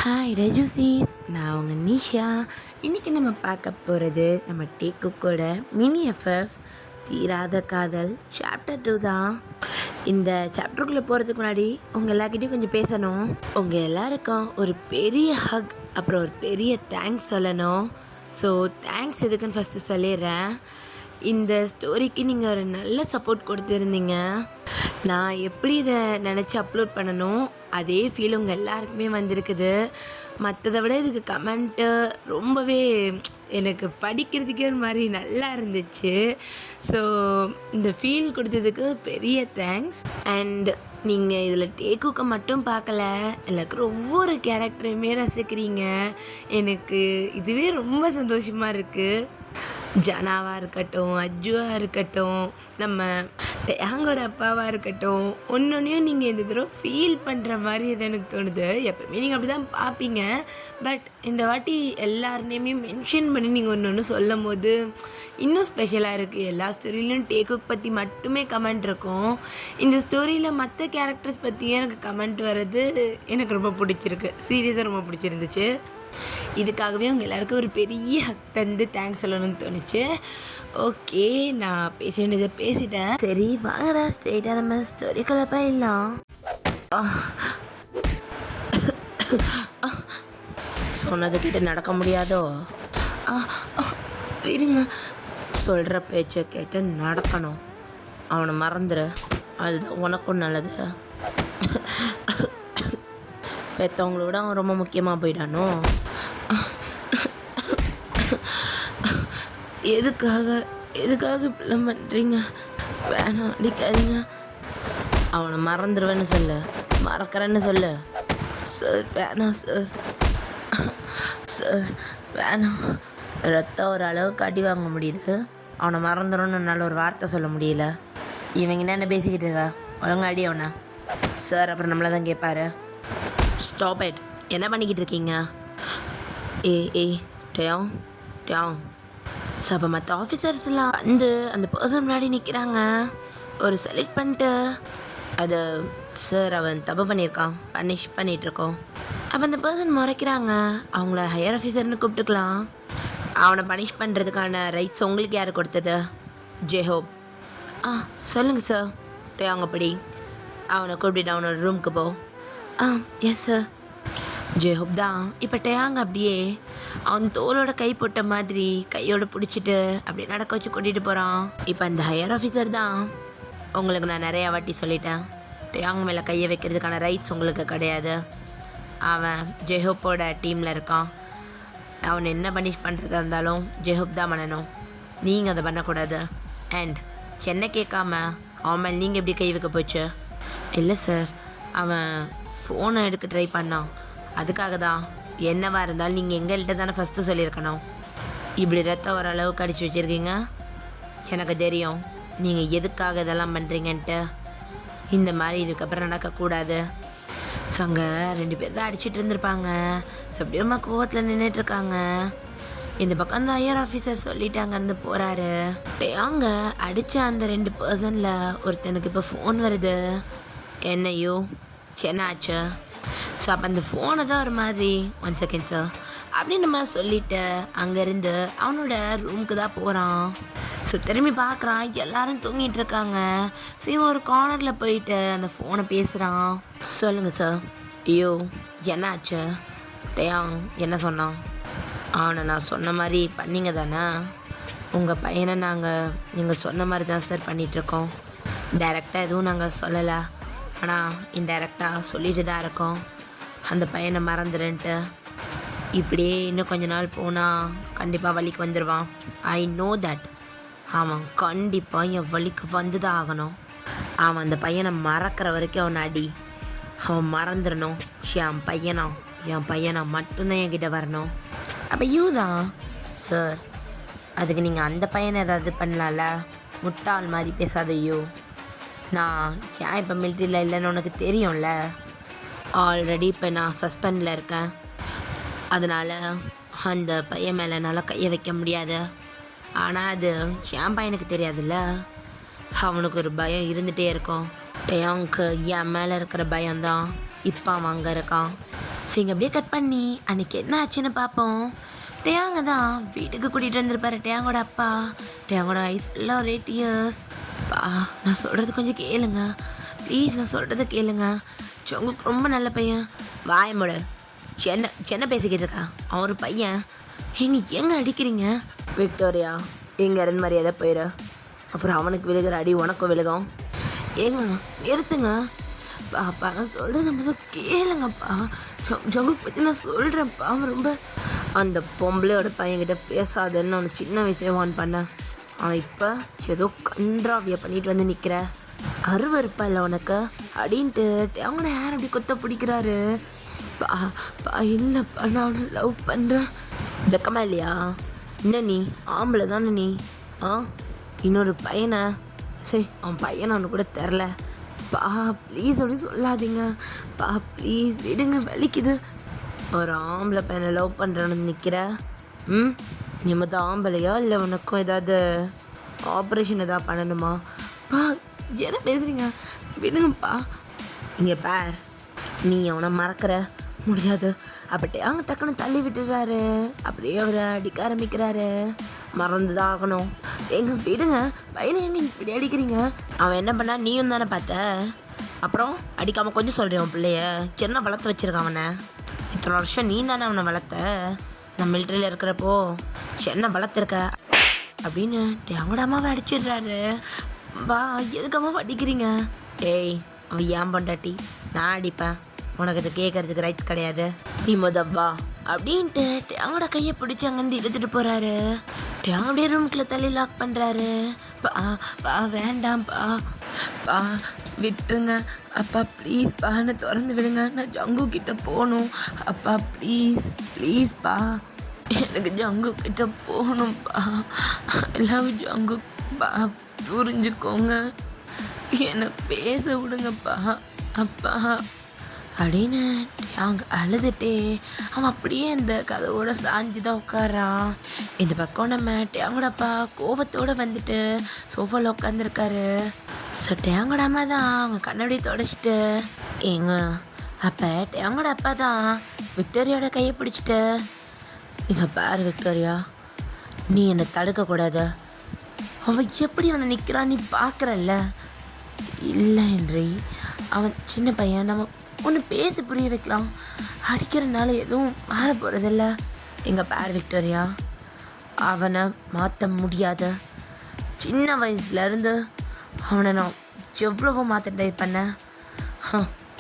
Hi ரஜுசீஸ், நான் உங்கள் நிஷா. இன்றைக்கி நம்ம பார்க்க போகிறது நம்ம டேக்குக்கோட மினி எஃப்எஃப் தீராத காதல் சாப்டர் 2 தான். இந்த சாப்டருக்குள்ளே போகிறதுக்கு முன்னாடி உங்கள் எல்லாருக்கிட்டையும் கொஞ்சம் பேசணும். உங்கள் எல்லாருக்கும் ஒரு பெரிய ஹக், அப்புறம் ஒரு பெரிய தேங்க்ஸ் சொல்லணும். ஸோ தேங்க்ஸ் எதுக்குன்னு ஃபஸ்ட்டு சொல்லிடுறேன். இந்த ஸ்டோரிக்கு நீங்கள் ஒரு நல்ல சப்போர்ட் கொடுத்துருந்தீங்க. நான் எப்படி இதை நினச்சி அப்லோட் பண்ணணும் அதே ஃபீல் உங்கள் எல்லாருக்குமே வந்திருக்குது. மற்றதை விட இதுக்கு கமெண்ட்டு ரொம்பவே எனக்கு படிக்கிறதுக்கே ஒரு மாதிரி நல்லா இருந்துச்சு. ஸோ இந்த ஃபீல் கொடுத்ததுக்கு பெரிய தேங்க்ஸ். அண்ட் நீங்கள் இதில் டேக்குக்க மட்டும் பார்க்கல, எனக்கு ஒவ்வொரு கேரக்டரையுமே ரசிக்கிறீங்க. எனக்கு இதுவே ரொம்ப சந்தோஷமாக இருக்குது. ஜனாவாக இருக்கட்டும், அஜுவாக இருக்கட்டும், நம்ம டேங்கோட அப்பாவாக இருக்கட்டும், ஒன்னொன்னையும் நீங்கள் இந்த தடவை ஃபீல் பண்ணுற மாதிரி இது எனக்கு தோணுது. எப்பவுமே நீங்கள் அப்படி தான் பார்ப்பீங்க, பட் இந்த வாட்டி எல்லாருனையுமே மென்ஷன் பண்ணி நீங்கள் ஒன்று சொல்லும் போது இன்னும் ஸ்பெஷலாக இருக்குது. எல்லா ஸ்டோரியிலும் டேக்குக் பற்றி மட்டுமே கமெண்ட் இருக்கும். இந்த ஸ்டோரியில் மற்ற கேரக்டர்ஸ் பற்றியும் எனக்கு கமெண்ட் வர்றது எனக்கு ரொம்ப பிடிச்சிருக்கு. சீரியஸாக ரொம்ப பிடிச்சிருந்துச்சு. இதுக்காகவே அவங்க எல்லாருக்கும் ஒரு பெரிய ஹக் தந்து தேங்க்ஸ் சொல்லணும்னு தோணுச்சு. ஓகே, நான் பேச வேண்டியதை பேசிட்டேன். சரி வாங்கடா, ஸ்ட்ரெயிட்டாக நம்ம ஸ்டோரிக்குள்ள போயிடலாம். சொன்னது கிட்ட நடக்க முடியாதோ? இருங்க, சொல்கிற பேச்சை கேட்டு நடக்கணும். அவனை மறந்துடு, அதுதான் உனக்கும் நல்லது. பெற்றவங்களோட அவன் ரொம்ப முக்கியமாக போயிட்டானோ? எதுக்காக இப்படிலாம் பண்ணுறீங்க? வேணாம், அடிக்காதீங்க. அவனை மறந்துடுவேன்னு சொல்லு, மறக்கிறேன்னு சொல்லு. சார் வேணாம் சார், வேணாம். ரத்தம் ஒரு அளவுக்கு அடி வாங்க முடியுது, அவனை மறந்துடும்னு என்னால் ஒரு வார்த்தை சொல்ல முடியல. இவங்க என்ன பேசிக்கிட்டு இருக்கா? ஒழுங்கா அடி அவனை. சார் அப்புறம் நம்மளை தான் கேட்பாரு. ஸ்டாப் இட், என்ன பண்ணிக்கிட்டு இருக்கீங்க? டேம் ஸோ அப்போ மற்ற ஆஃபீஸர்ஸ்லாம் வந்து அந்த பர்சன் முன்னாடி நிற்கிறாங்க. ஒரு செலக்ட் பண்ணிட்டு அது சார் அவன் தப்பு பண்ணியிருக்கான், பனிஷ் பண்ணிகிட்ருக்கோம். அப்போ அந்த பர்சன் முறைக்கிறாங்க. அவங்கள ஹையர் ஆஃபீஸர்னு கூப்பிட்டுக்கலாம். அவனை பனிஷ் பண்ணுறதுக்கான ரைட்ஸ் உங்களுக்கு யார் கொடுத்தது? ஜெஹோப். சொல்லுங்கள் சார். அவங்க படி அவனை கூப்பிட்டு அவனோட ரூமுக்கு போ. Yes sir. ஜெஹோப் தான் இப்போ டேயாங்க அப்படியே அவன் தோளோட கை போட்ட மாதிரி கையோடு பிடிச்சிட்டு அப்படியே நடக்க வச்சு கூட்டிகிட்டு போகிறான். இப்போ அந்த ஹையர் ஆஃபீஸர் தான், உங்களுக்கு நான் நிறையா வாட்டி சொல்லிட்டேன், டேயாங்க மேலே கையை வைக்கிறதுக்கான ரைட்ஸ் உங்களுக்கு கிடையாது. அவன் ஜெஹோப்போட டீமில் இருக்கான். அவன் என்ன பனிஷ் பண்ணுறதா இருந்தாலும் ஜெஹோப் தான் பண்ணணும், நீங்கள் அதை பண்ணக்கூடாது. அண்ட் என்ன கேட்காம அவன் மேலே நீங்கள் எப்படி கை வைக்க போச்சு? இல்லை சார், அவன் ஃபோனை எடுக்க ட்ரை பண்ணான், அதுக்காக தான். என்னவா இருந்தாலும் நீங்கள் எங்கள்கிட்ட தானே ஃபஸ்ட்டு சொல்லியிருக்கணும். இப்படி ரத்தம் வர அளவுக்கு அடித்து வச்சுருக்கீங்க. எனக்கு தெரியும் நீங்கள் எதுக்காக இதெல்லாம் பண்ணுறீங்கன்ட்டு. இந்த மாதிரி இதுக்கப்புறம் நடக்கக்கூடாது. ஸோ அங்கே 2 பேர் தான் அடிச்சுட்டு இருந்திருப்பாங்க. ஸோ அப்படியே அம்மா கோவத்தில் நின்றுட்டுருக்காங்க. இந்த பக்கம் அந்த ஹையர் ஆஃபீஸர் சொல்லிட்டு அங்கேருந்து போகிறாரு. அங்கே அடித்த அந்த 2 பர்சனில் ஒருத்தனுக்கு இப்போ ஃபோன் வருது. என்னையோ என்ன ஆச்சு? ஸோ அப்போ அந்த ஃபோனை தான் ஒரு மாதிரி 1 செகண்ட் சார் அப்படின்னு நம்ம சொல்லிவிட்டு அங்கேருந்து அவனோட ரூமுக்கு தான் போகிறான். ஸோ திரும்பி பார்க்குறான், எல்லோரும் தூங்கிட்டு இருக்காங்க. ஸோ இவன் ஒரு கார்னரில் போயிட்டு அந்த ஃபோனை பேசுகிறான். சொல்லுங்கள் சார். ஐயோ என்ன ஆச்சு? டேயாங் என்ன சொன்னான்? அவனை நான் சொன்ன மாதிரி பண்ணிங்க தானே? உங்கள் பையனை நீங்கள் சொன்ன மாதிரி தான் சார் பண்ணிகிட்ருக்கோம். டைரெக்டாக எதுவும் நாங்கள் சொல்லலை, ஆனால் இன்டைரக்டாக சொல்லிட்டு தான் இருக்கோம் அந்த பையனை மறந்துடுன்ட்டு. இப்படியே இன்னும் கொஞ்ச நாள் போனால் கண்டிப்பாக வலிக்கு வந்துடுவான். I know that. அவன் கண்டிப்பாக என் வலிக்கு வந்து தான் ஆகணும். அவன் அந்த பையனை மறக்கிற வரைக்கும் அவனை அடி. அவன் மறந்துடணும். என் பையனா மட்டும்தான் என்கிட்ட வரணும். அப்போ தான் சார், அதுக்கு நீங்கள் அந்த பையனை ஏதாவது பண்ணலாம்ல? முட்டாள் மாதிரி பேசாதையோ. நான் ஏன் இப்போ மிலிட்ரியில் இல்லைன்னு உனக்கு தெரியும்ல. ஆல்ரெடி இப்போ நான் சஸ்பெண்டில் இருக்கேன். அதனால் அந்த பையன் மேலே என்னால் கையை வைக்க முடியாது. ஆனால் அது என் பையனுக்கு தெரியாதுல்ல. அவனுக்கு ஒரு பயம் இருந்துகிட்டே இருக்கும். டேயாங்க்கு என் மேலே இருக்கிற பயம்தான் இப்போ அவன் அங்கே இருக்கான். சரிங்க அப்படியே கட் பண்ணி அன்னைக்கு என்ன ஆச்சுன்னு பார்ப்போம். டேயாங்க தான் வீட்டுக்கு கூட்டிகிட்டு வந்திருப்பாரு டேயாங்கோட அப்பா. டேயாங்கோட ஐஸ் ஃபுல்லாக ஒரே டியர்ஸ். பா நான் சொல்கிறது கொஞ்சம் கேளுங்க ப்ளீஸ், நான் சொல்கிறத கேளுங்க. ஜங்குக் ரொம்ப நல்ல பையன். வாயமோட சென்னை பேசிக்கிட்டு இருக்கா. அவன் ஒரு பையன். எங்க அடிக்கிறீங்க விக்டோரியா? எங்கே இருந்து மரியாதை போயிடு. அப்புறம் அவனுக்கு விழுகிற அடி உனக்கும் விழுகும். ஏங்க நிறுத்துங்க. பாப்பா நான் சொல்கிறத முதல் கேளுங்கப்பா. ஜங்குக் பற்றி நான் சொல்கிறேன்ப்பா. அவன் ரொம்ப அந்த பொம்பளையோட பையன்கிட்ட பேசாதன்னு அவனை சின்ன வயசுலேயே வான் பண்ணேன். ஆனால் இப்போ ஏதோ கன்றாவியை பண்ணிட்டு வந்து நிற்கிற. அருவருப்பா இல்லை உனக்கு அப்படின்ட்டு அவங்கள யார் அப்படி கொத்த பிடிக்கிறாரு. பா பா இல்லைப்பா, நான் அவனை லவ் பண்ணுறேன். வெக்கமா இல்லையா? என்ன நீ ஆம்பளை தானே நீ? இன்னொரு பையனை சரி அவன் பையனை அவனு கூட தெரில. பா ப்ளீஸ் அப்படி சொல்லாதீங்க பா, ப்ளீஸ் விடுங்க, வலிக்குது. ஒரு ஆம்பளை பையனை லவ் பண்ணுறேன்னு நிற்கிற. நீ மொத்தம் ஆம்பளையா இல்லை உனக்கும் ஏதாவது ஆப்ரேஷன் எதாவது பண்ணணுமா? பா என்ன பேசுகிறீங்க, விடுங்கப்பா. இங்கே பார், நீ அவனை மறக்கிற முடியாது. அப்படி அவங்க டக்குன்னு தள்ளி விட்டுறாரு. அப்படியே அவரை அடிக்க ஆரம்பிக்கிறாரு. மறந்து தான் ஆகணும். எங்க விடுங்க, பையனை எங்க இப்படி அடிக்கிறீங்க? அவன் என்ன பண்ணா நீயும் தானே பார்த்த. அப்புறம் அடிக்காமல் கொஞ்சம் சொல்கிறேன். உன் பிள்ளைய சின்ன வளர்த்து வச்சுருக்கான். அவனை இத்தனை வருஷம் நீ தானே அவனை வளர்த்த. நான் மிலிட்ரியில் இருக்கிறப்போ சின்ன வளர்த்துருக்க அப்படின்னு அவங்களோட அம்மாவை அடிச்சிடுறாரு. வா எதுக்கு அம்மா அடிக்கிறீங்க? ஏய் அவன் ஏன் பொண்டாட்டி, நான் அடிப்பேன். உனக்கு இது கேட்கறதுக்கு ரைட்ஸ் கிடையாது. நீ வா அப்படின்ட்டு அவங்களோட கையை பிடிச்சி அங்கேருந்து இழுத்துட்டு போகிறாரு. அப்படியே ரூம்குள்ளே தள்ளி லாக் பண்ணுறாரு. பா பா வேண்டாம்ப்பா, பா விட்டுருங்க அப்பா, ப்ளீஸ் பான்னு திறந்து விடுங்க. நான் ஜங்கு கிட்ட போகணும் அப்பா, ப்ளீஸ் ப்ளீஸ்ப்பா, எனக்கு ஜங்கு கிட்ட போகணும்ப்பா. எல்லாம் ஜங்கு பா, புரிஞ்சுக்கோங்க, என்னை பேச விடுங்கப்பா அப்பா அப்படின்னு அவங்க அழுதுட்டே அவன் அப்படியே அந்த கதவோட சாஞ்சு தான் உட்காரான். இந்த பக்கம் நம்ம டேங்கோட அப்பா கோவத்தோடு வந்துட்டு சோஃபாவில் உட்காந்துருக்காரு. ஸோ டேங்கோட அம்மா தான் அவங்க கண்ணாடி தொடச்சிட்டு ஏங்க அப்போ டேங்கோட அப்பா தான் விக்டோரியாவோட கையை பிடிச்சிட்டு, இங்கே பாரு விக்டோரியா, நீ என்னை தடுக்கக்கூடாது. அவன் எப்படி வந்து நிற்கிறான் நீ பார்க்குறல்ல. இல்லை ஹென்றி, அவன் சின்ன பையன், நம்ம ஒன்று பேசி புரிய வைக்கலாம். அடிக்கிறதுனால எதுவும் மாற போகிறதில்ல. எங்கள் பேர் விக்டோரியா, அவனை மாற்ற முடியாத. சின்ன வயசுலேருந்து அவனை நான் எவ்வளவோ மாற்ற ட்ரை பண்ணேன்.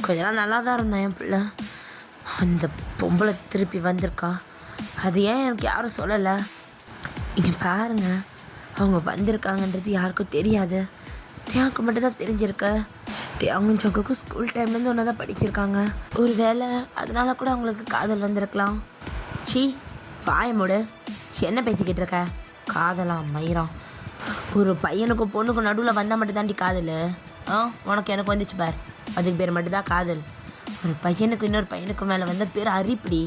கொஞ்ச நாள் நல்லா தான் இருந்தான் என் பிள்ளை. அந்த பொம்பளை திருப்பி வந்திருக்கா. அது ஏன் எனக்கு யாரும் சொல்லலை. இங்கே பாருங்க, அவங்க வந்திருக்காங்கன்றது யாருக்கும் தெரியாது. எனக்கு மட்டும் தான் தெரிஞ்சிருக்க. அவங்க ஜங்குக்கும் ஸ்கூல் டைம்லேருந்து ஒன்றா தான் படிச்சிருக்காங்க. ஒரு வேளை அதனால கூட அவங்களுக்கு காதல் வந்திருக்கலாம். சி வாயமோடு, என்ன பேசிக்கிட்டு இருக்க? காதலாம் மயிரம். ஒரு பையனுக்கும் பொண்ணுக்கும் நடுவில் வந்தால் மட்டும் தாண்டி காதல். உனக்கு எனக்கு வந்துச்சு பார், அதுக்கு பேர் மட்டும்தான் காதல். ஒரு பையனுக்கு இன்னொரு பையனுக்கு மேலே வந்த பேர் அரிப்படி.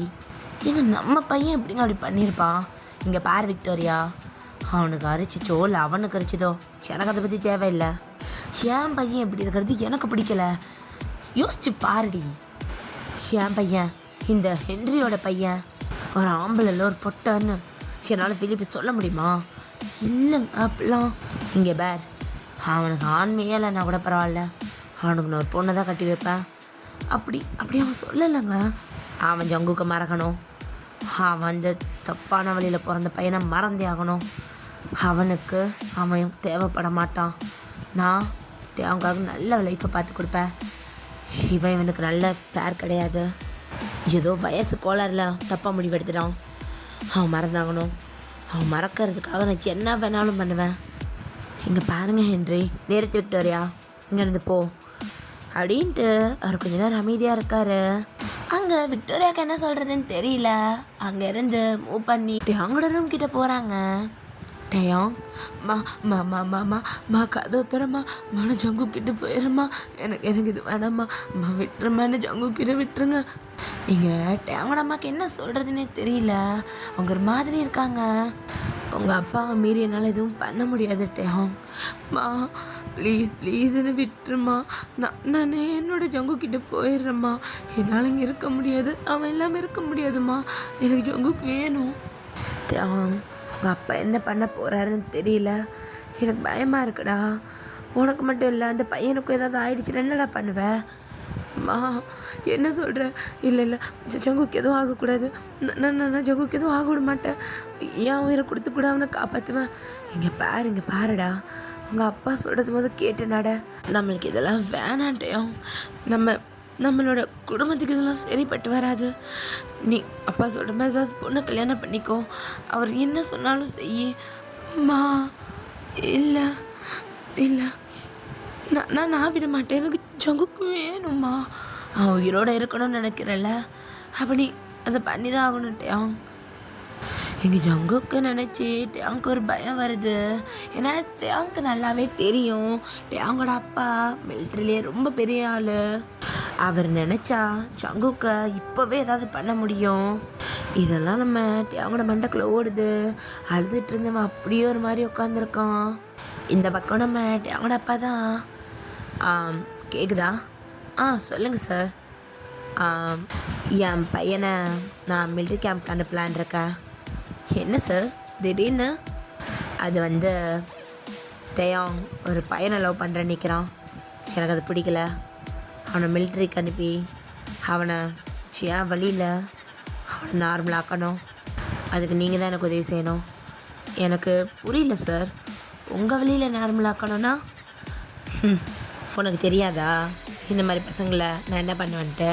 ஏங்க நம்ம பையன் எப்படிங்க அப்படி பண்ணியிருப்பான்? இங்கே பார் விக்டோரியா, அவனுக்கு அரிச்சிச்சோ இல்லை அவனுக்கு அரிச்சிதோ எனக்கு அதை பற்றி தேவையில்லை. என் பையன் எப்படி இருக்கிறது எனக்கு பிடிக்கல. யோசிச்சு பாருடி. என் பையன் இந்த ஹென்ரியோட பையன் ஒரு ஆம்பளைல ஒரு பொட்டன்னு என்னால் பிலிப்பி சொல்ல முடியுமா? இல்லைங்க அப்படிலாம். இங்கே பேர், அவனுக்கு ஆண்மையே இல்லைன்னா கூட பரவாயில்ல, அவனுக்கு நான் ஒரு பொண்ணை தான் கட்டி வைப்பேன். அப்படி அவன் சொல்லலைங்க. அவன் ஜங்குக்கு மறக்கணும். அவன் அந்த தப்பான வழியில் பிறந்த பையனை மறந்தே ஆகணும். அவனுக்கு அவன் தேவைப்பட மாட்டான். நான் அவங்களுக்காக நல்ல லைஃப்பை பார்த்து கொடுப்பேன். இவன் இவனுக்கு நல்ல பேர் கிடையாது. ஏதோ வயசு கோளாறில் தப்பாக முடிவு எடுத்துட்டான். அவன் மறந்தாகணும். அவன் மறக்கிறதுக்காக நான் என்ன வேணாலும் பண்ணுவேன். இங்கே பாருங்கள் ஹென்றி, நிறுத்தி விக்டோரியா, இங்கேருந்து போ அப்படின்ட்டு அவர் கொஞ்ச நேரம் அமைதியாக இருக்கார். அங்கே விக்டோரியாவுக்கு என்ன சொல்கிறதுன்னு தெரியல. அங்கேருந்து மூவ் பண்ணிட்டு அவங்களோட ரூம் கிட்டே போகிறாங்க. டேயாங் மா மா மா மா மா மா கதை தரமா நான் ஜங்கு கிட்ட போயிடுமா, எனக்கு இது வேணாம்மா, விட்டுருமான்னு ஜங்கு கிட்ட விட்டுருங்க. இங்கே டேங்கோட அம்மாவுக்கு என்ன சொல்கிறதுன்னே தெரியல. அவங்க ஒரு மாதிரி இருக்காங்க. உங்கள் அப்பாவை மீறி என்னால் எதுவும் பண்ண முடியாது டேயாங். மா ப்ளீஸ் ப்ளீஸ் என்னை விட்டுருமா. நான் என்னோட ஜங்கு கிட்டே போயிடுறேம்மா. என்னால் இங்கே இருக்க முடியாது, அவன் இல்லாமல் இருக்க முடியாதும்மா. எனக்கு ஜங்குக்கு வேணும் டேயாங். உங்கள் அப்பா என்ன பண்ண போகிறாருன்னு தெரியல, எனக்கு பயமாக இருக்குடா. உனக்கு மட்டும் இல்லை, அந்த பையனுக்கும் ஏதாவது ஆயிடுச்சுன்னா என்னடா பண்ணுவேன்? மா என்ன சொல்கிற? இல்லை இல்லை, ஜங்குக்கு எதுவும் ஆகக்கூடாது. நான் ஜங்குக்கு எதுவும் ஆக விட மாட்டேன். ஏன் உயிரை கொடுத்து கூட அவனை காப்பாற்றுவேன். இங்கே பாருடா, உங்கள் அப்பா சொல்கிறது போது கேட்டு நட. நம்மளுக்கு இதெல்லாம் வேணான்ட்டையும். நம்மளோட குடும்பத்துக்கு இதெல்லாம் சரிப்பட்டு வராது. நீ அப்பா சொல்கிற மாதிரி ஏதாவது பொண்ணை கல்யாணம் பண்ணிக்கோ, அவர் என்ன சொன்னாலும் செய்யி. மா இல்லை இல்லை, நான் விட மாட்டேன். எனக்கு ஜங்குக்கு வேணும்மா. அவன் உயிரோடு இருக்கணும்னு நினைக்கிறல்ல, அப்போ நீ அதை பண்ணி தான் ஆகணுட்டேன். எங்கள் ஜங்குக்கு நினச்சி டேங்க்கு ஒரு பயம் வருது. ஏன்னா டேங்க்கு நல்லாவே தெரியும், டேங்கோட அப்பா மிலிட்ரிலே ரொம்ப பெரிய ஆள். அவர் நினச்சா ஜங்குக்கு இப்போவே ஏதாவது பண்ண முடியும். இதெல்லாம் நம்ம டேங்கோட மண்டக்குள்ள ஓடுது. அழுதுட்டு இருந்தவன் அப்படியே ஒரு மாதிரி உட்காந்துருக்கான். இந்த பக்கம் நம்ம டேங்கோட அப்பா தான். கேட்குதா? சொல்லுங்கள் சார். என் பையனை நான் மிலிட்ரி கேம்ப்க்கு அனுப்பலான் இருக்கேன். என்ன சார் திடீர்னு? அது டேயாங் ஒரு பையனை லவ் பண்ணுறேன்னு நிற்கிறான். எனக்கு அது பிடிக்கல. அவனை மிலிட்ரிக்கு அனுப்பி அவனை ஏன் வழியில் அவனை நார்மலாக்கணும். அதுக்கு நீங்கள் தான் எனக்கு உதவி செய்யணும். எனக்கு புரியல சார், உங்கள் வழியில் நார்மலாக்கணும்னா? உனக்கு தெரியாதா இந்த மாதிரி பசங்களை நான் என்ன பண்ணுவேன்ட்டு?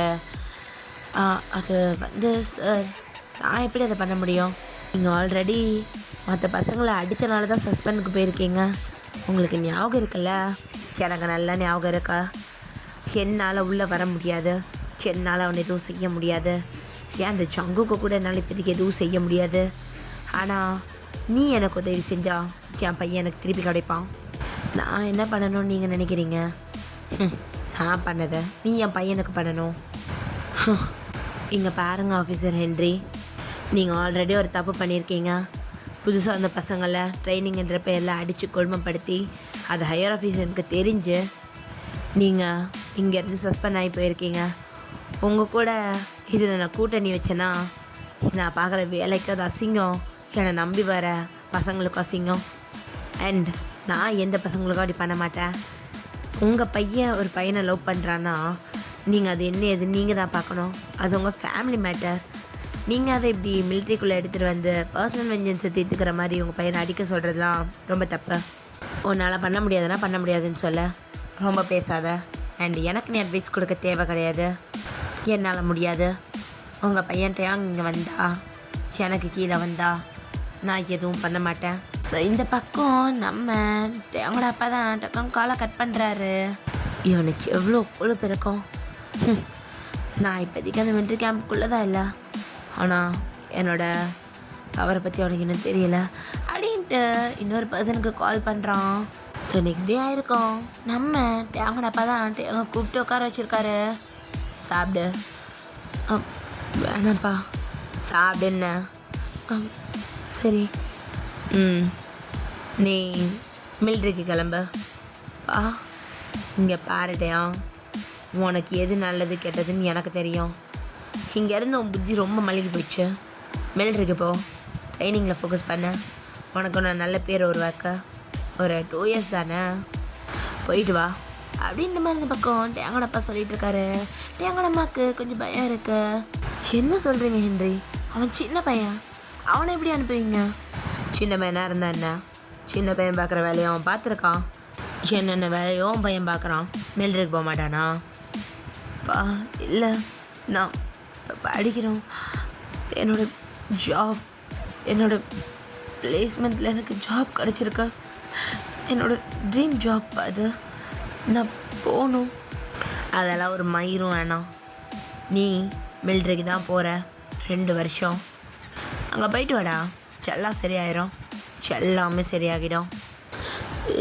அது சார், நான் எப்படி அதை பண்ண முடியும்? நீங்கள் ஆல்ரெடி மற்ற பசங்களை அடித்தனால தான் சஸ்பெண்டுக்கு போயிருக்கீங்க. உங்களுக்கு ஞாபகம் இருக்குல்ல? எனக்கு நல்லா ஞாபகம் இருக்கா? என்னால் உள்ளே வர முடியாது, என்னால் அவனை எதுவும் செய்ய முடியாது. ஏன் அந்த ஜங்குக்கு கூட என்னால் இப்போதைக்கு எதுவும் செய்ய முடியாது. ஆனால் நீ எனக்கு உதவி செஞ்சா என் பையன் எனக்கு திருப்பி கிடைப்பான். நான் என்ன பண்ணணும்னு நீங்கள் நினைக்கிறீங்க? நான் பண்ணதை நீ என் பையனுக்கு பண்ணணும். இங்கே பாருங்கள் ஆஃபீஸர் ஹென்றி, நீங்கள் ஆல்ரெடி ஒரு தப்பு பண்ணியிருக்கீங்க. புதுசாக அந்த பசங்களை ட்ரைனிங்ன்ற பேரில் அடித்து கொடுமைப்படுத்தி அது ஹையர் ஆஃபீஸருக்கு தெரிஞ்சு நீங்கள் இங்கேருந்து சஸ்பெண்ட் ஆகி போயிருக்கீங்க. உங்கள் கூட இதில் நான் கூட்டணி வச்சேன்னா நான் பார்க்குற வேலைக்கு அது அசிங்கம், என்னை நம்பி வர பசங்களுக்கும் அசிங்கம். அண்ட் நான் எந்த பசங்களுக்கும் அப்படி பண்ண மாட்டேன். உங்கள் பையன் ஒரு பையனை லவ் பண்ணுறான்னா நீங்கள் அது என்ன எது நீங்கள் தான் பார்க்கணும். அது உங்கள் ஃபேமிலி மேட்டர். நீங்கள் அதை இப்படி மிலிட்ரிக்குள்ளே எடுத்துகிட்டு வந்து பர்சனல் வெஞ்சன்ஸை தீர்த்துக்கிற மாதிரி உங்கள் பையனை அடிக்க சொல்கிறதுலாம் ரொம்ப தப்பு. உன்னால் பண்ண முடியாதுன்னா பண்ண முடியாதுன்னு சொல்ல, ரொம்ப பேசாத. அண்ட் எனக்கு நீ அட்வைஸ் கொடுக்க தேவை கிடையாது. என்னால் முடியாது. உங்கள் பையன்ட்டையாங்க இங்கே வந்தா, எனக்கு கீழே வந்தா நான் எதுவும் பண்ண மாட்டேன். ஸோ இந்த பக்கம் நம்ம அவங்களோட அப்பா தான் டக்கம் காலை கட் பண்ணுறாரு. இவனுக்கு எவ்வளோ கொழுப்பு இருக்கும். நான் இப்போதைக்கு அந்த மிலிட்ரி கேம்புக்குள்ளே தான் இல்லை, ஆனால் என்னோட அவரை பற்றி அவனுக்கு இன்னும் தெரியல அப்படின்ட்டு இன்னொரு பர்சனுக்கு கால் பண்ணுறான். ஸோ நெக்ஸ்ட் டே ஆயிருக்கோம். நம்ம அவங்களோட அப்பா தான் கூப்பிட்டு உட்கார வச்சுருக்காரு. சாப்பிடு. வேணாப்பா சாப்பிடுன்னு. சரி, நீ மிலிட்ரிக்கு கிளம்பு. பா இங்கே பாருடையா, உனக்கு எது நல்லது கெட்டதுன்னு எனக்கு தெரியும். இங்கேருந்து உன் புத்தி ரொம்ப மலிகி போயிடுச்சு. மிலிட்ரிக்கு போ, ட்ரைனிங்கில் ஃபோக்கஸ் பண்ண. உனக்கு நான் நல்ல பேர் உருவாக்க. ஒரு 2 years தானே, போயிட்டு வா அப்படின்ற மாதிரி இந்த பக்கம் டேங்கடப்பா சொல்லிட்டு இருக்காரு. டேங்கடம்மாக்கு கொஞ்சம் பயம் இருக்கு. என்ன சொல்கிறீங்க ஹென்றி? அவன் சின்ன பையன், அவனை எப்படி அனுப்புவீங்க? சின்ன பையனாக இருந்தா என்ன? சின்ன பையன் பார்க்குற வேலையை அவன் பார்த்துருக்கான். என்னென்ன வேலையோ அவன் பையன் பார்க்குறான். மிலிட்ரிக்கு போக மாட்டானா? இல்லை, நான் படிக்கிறோம். என்னோட பிளேஸ்மெண்ட்டில் எனக்கு ஜாப் கிடச்சிருக்கு. என்னோடய ட்ரீம் ஜாப் அது. நான் போகணும். அதெல்லாம் ஒரு மயிரும் வேணாம். நீ மிலிட்ரிக்கு தான் போகிற, 2 வருஷம் அங்கே போயிட்டு வாடா. எல்லாம் சரியாயிரும், எல்லாமே சரியாகிடும்.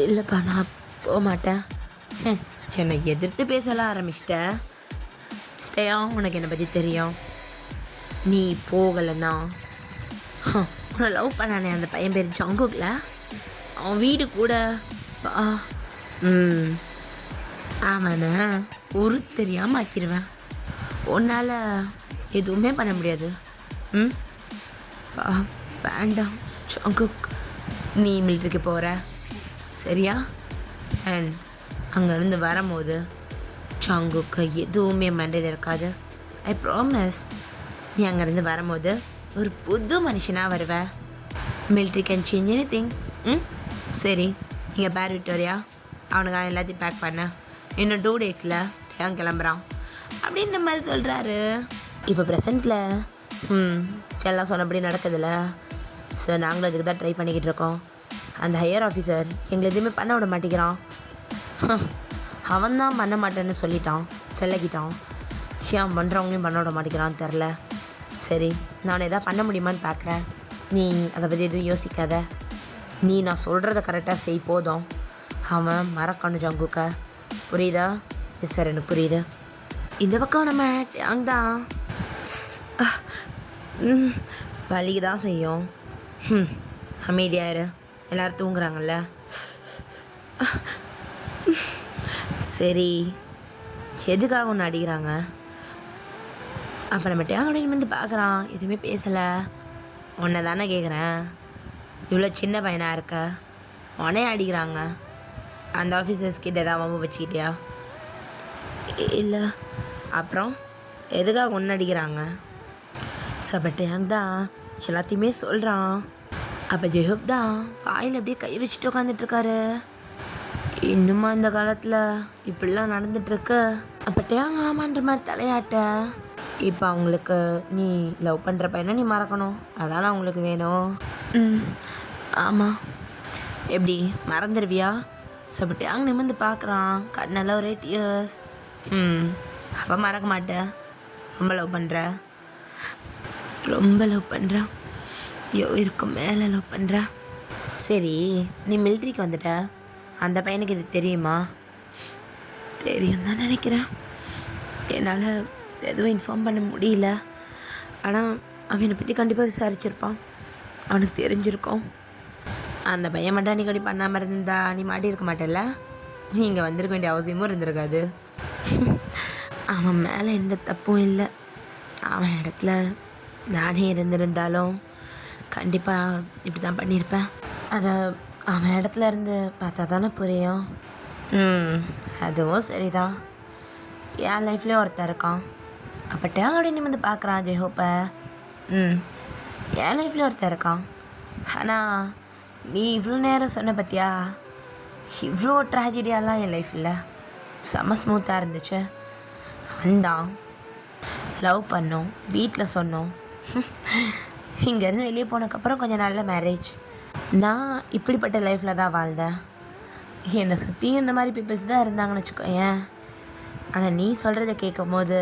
இல்லைப்பா நான் போக மாட்டேன். என்னை எதிர்த்து பேசலாம் ஆரம்பிச்சிட்டேன். உனக்கு என்னை பற்றி தெரியும். நீ போகலைன்னா உன்னை லவ் பண்ணானே அந்த பையன் பேர் ஜங்குக்ல, அவன் வீடு கூட அவனை ஒரு தெரியாமல் ஆக்கிடுவேன். உன்னால் எதுவுமே பண்ண முடியாது. வேண்டாம் ஜங்குக், நீ மிலிட்ரிக்கு போகிற சரியா? அண்ட் அங்கேருந்து வரும்போது ஜங்குக்கு எதுவுமே மண்டையில் இருக்காது. I promise. நீ அங்கேருந்து வரும்போது ஒரு புது மனுஷனாக வருவேன். Military can change any thing. சரி, நீங்கள் பேர் விக்டோரியா, அவனுக்காக எல்லாத்தையும் பேக் பண்ண, இன்னும் 2 daysல ஏன் கிளம்புறான் அப்படின்ற மாதிரி சொல்கிறாரு. இப்போ ப்ரெசண்ட்டில் எல்லாம் சொன்னபடி நடக்குதுல்ல. ஸோ நாங்களும் அதுக்கு தான் ட்ரை பண்ணிக்கிட்டு இருக்கோம். அந்த ஹையர் ஆஃபீஸர் எங்களை எதுவுமே பண்ண விட மாட்டேங்கிறான். அவன் தான் பண்ண மாட்டேன்னு சொல்லிட்டான், விலகிட்டான். ஏன் பண்ணுறவங்களையும் பண்ண விட மாட்டேங்கிறான்னு தெரில. சரி, நான் எதாவது பண்ண முடியுமான்னு பார்க்குறேன். நீ அதை பற்றி எதுவும் யோசிக்காத. நீ நான் சொல்கிறத கரெக்டாக செய் போதும். அவன் மறக்கணும் ஜங்குக்க, புரியுதா? எஸ் சார், எனக்கு புரியுது. இந்த பக்கம் நம்ம டேங் தான் வலிக்கு தான் செய்யும். அமைதியாயிரு, எல்லோரும் தூங்குறாங்கல்ல. சரி, எதுக்காக ஒன்று அடிக்கிறாங்க? அப்போ நம்ம டேங் அப்படின்னு வந்து பார்க்குறான், எதுவுமே பேசலை. உன்னை தானே கேட்குறேன், இவ்வளோ சின்ன பையனாக இருக்க, உடனே அடிக்கிறாங்க. அந்த ஆஃபீஸர்ஸ் கிட்ட ஏதாவது வம்பு வச்சுக்கிட்டியா? இல்லை. அப்புறம் எதுக்காக ஒன்று அடிக்கிறாங்க? அப்போ டேங் தான் எல்லாத்தையுமே சொல்கிறான். அப்போ ஜெஹூப் தான் வாயில் அப்படியே கை வச்சுட்டு உட்காந்துட்ருக்காரு. இன்னுமா இந்த காலத்தில் இப்படிலாம் நடந்துட்டுருக்கு? அப்போ டேங் ஆமான்ற மாதிரி தலையாட்ட. இப்போ அவங்களுக்கு நீ லவ் பண்ணுற பையனை நீ மறக்கணும், அதானே அவங்களுக்கு வேணும். ஆமாம். எப்படி மறந்துடுவியா? அப்போ டேங் நிமிர்ந்து பார்க்குறான், கண்ணெல்லாம் ஒரே டியர்ஸ். அப்போ மறக்க மாட்டேன். ரொம்ப லவ் பண்ணுற? ரொம்ப லவ் பண்ணுறேன். இருக்கும் மேலே லவ் பண்ணுறேன். சரி, நீ மிலிட்ரிக்கு வந்துட்ட, அந்த பையனுக்கு இது தெரியுமா? தெரியும் தான் நினைக்கிறேன். என்னால் எதுவும் இன்ஃபார்ம் பண்ண முடியல. ஆனால் அவனை பற்றி கண்டிப்பாக விசாரிச்சிருப்பான், அவனுக்கு தெரிஞ்சிருக்கும். அந்த பையன் மட்டும் நீ கடி பண்ணாமல் இருந்தா நீ மாட்டியிருக்க மாட்டேல்ல? நீங்கள் வந்திருக்க வேண்டிய அவசியமும் இருந்திருக்காது. அவன் மேலே எந்த தப்பும் இல்லை. அவன் இடத்துல நானே இருந்திருந்தாலும் கண்டிப்பாக இப்படி தான் பண்ணியிருப்பேன். அதை அவன் இடத்துல இருந்து பார்த்தா தானே புரியும். அதுவும் சரிதான். என் லைஃப்லேயும் ஒருத்தர் இருக்கான். அப்போ டேங் அப்படின்னு வந்து பார்க்குறான் ஜெஹூப்பை. என் லைஃப்லேயும் ஒருத்தர் இருக்கான். ஆனால் நீ இவ்வளோ நேரம் சொன்ன பார்த்தியா, இவ்வளோ ட்ராஜடியாலாம் என் லைஃப்பில் செம்ம ஸ்மூத்தாக இருந்துச்சு. வந்தான், லவ் பண்ணோம், வீட்டில் சொன்னோம். இங்கேருந்து வெளியே போனதுக்கப்புறம் கொஞ்சம் நல்ல மேரேஜ். நான் இப்படிப்பட்ட லைஃப்பில் தான் வாழ்ந்தேன். என்னை சுற்றியும் இந்த மாதிரி பீப்புள்ஸ் தான் இருந்தாங்கன்னு வச்சுக்கோயேன். ஆனால் நீ சொல்கிறத கேட்கும் போது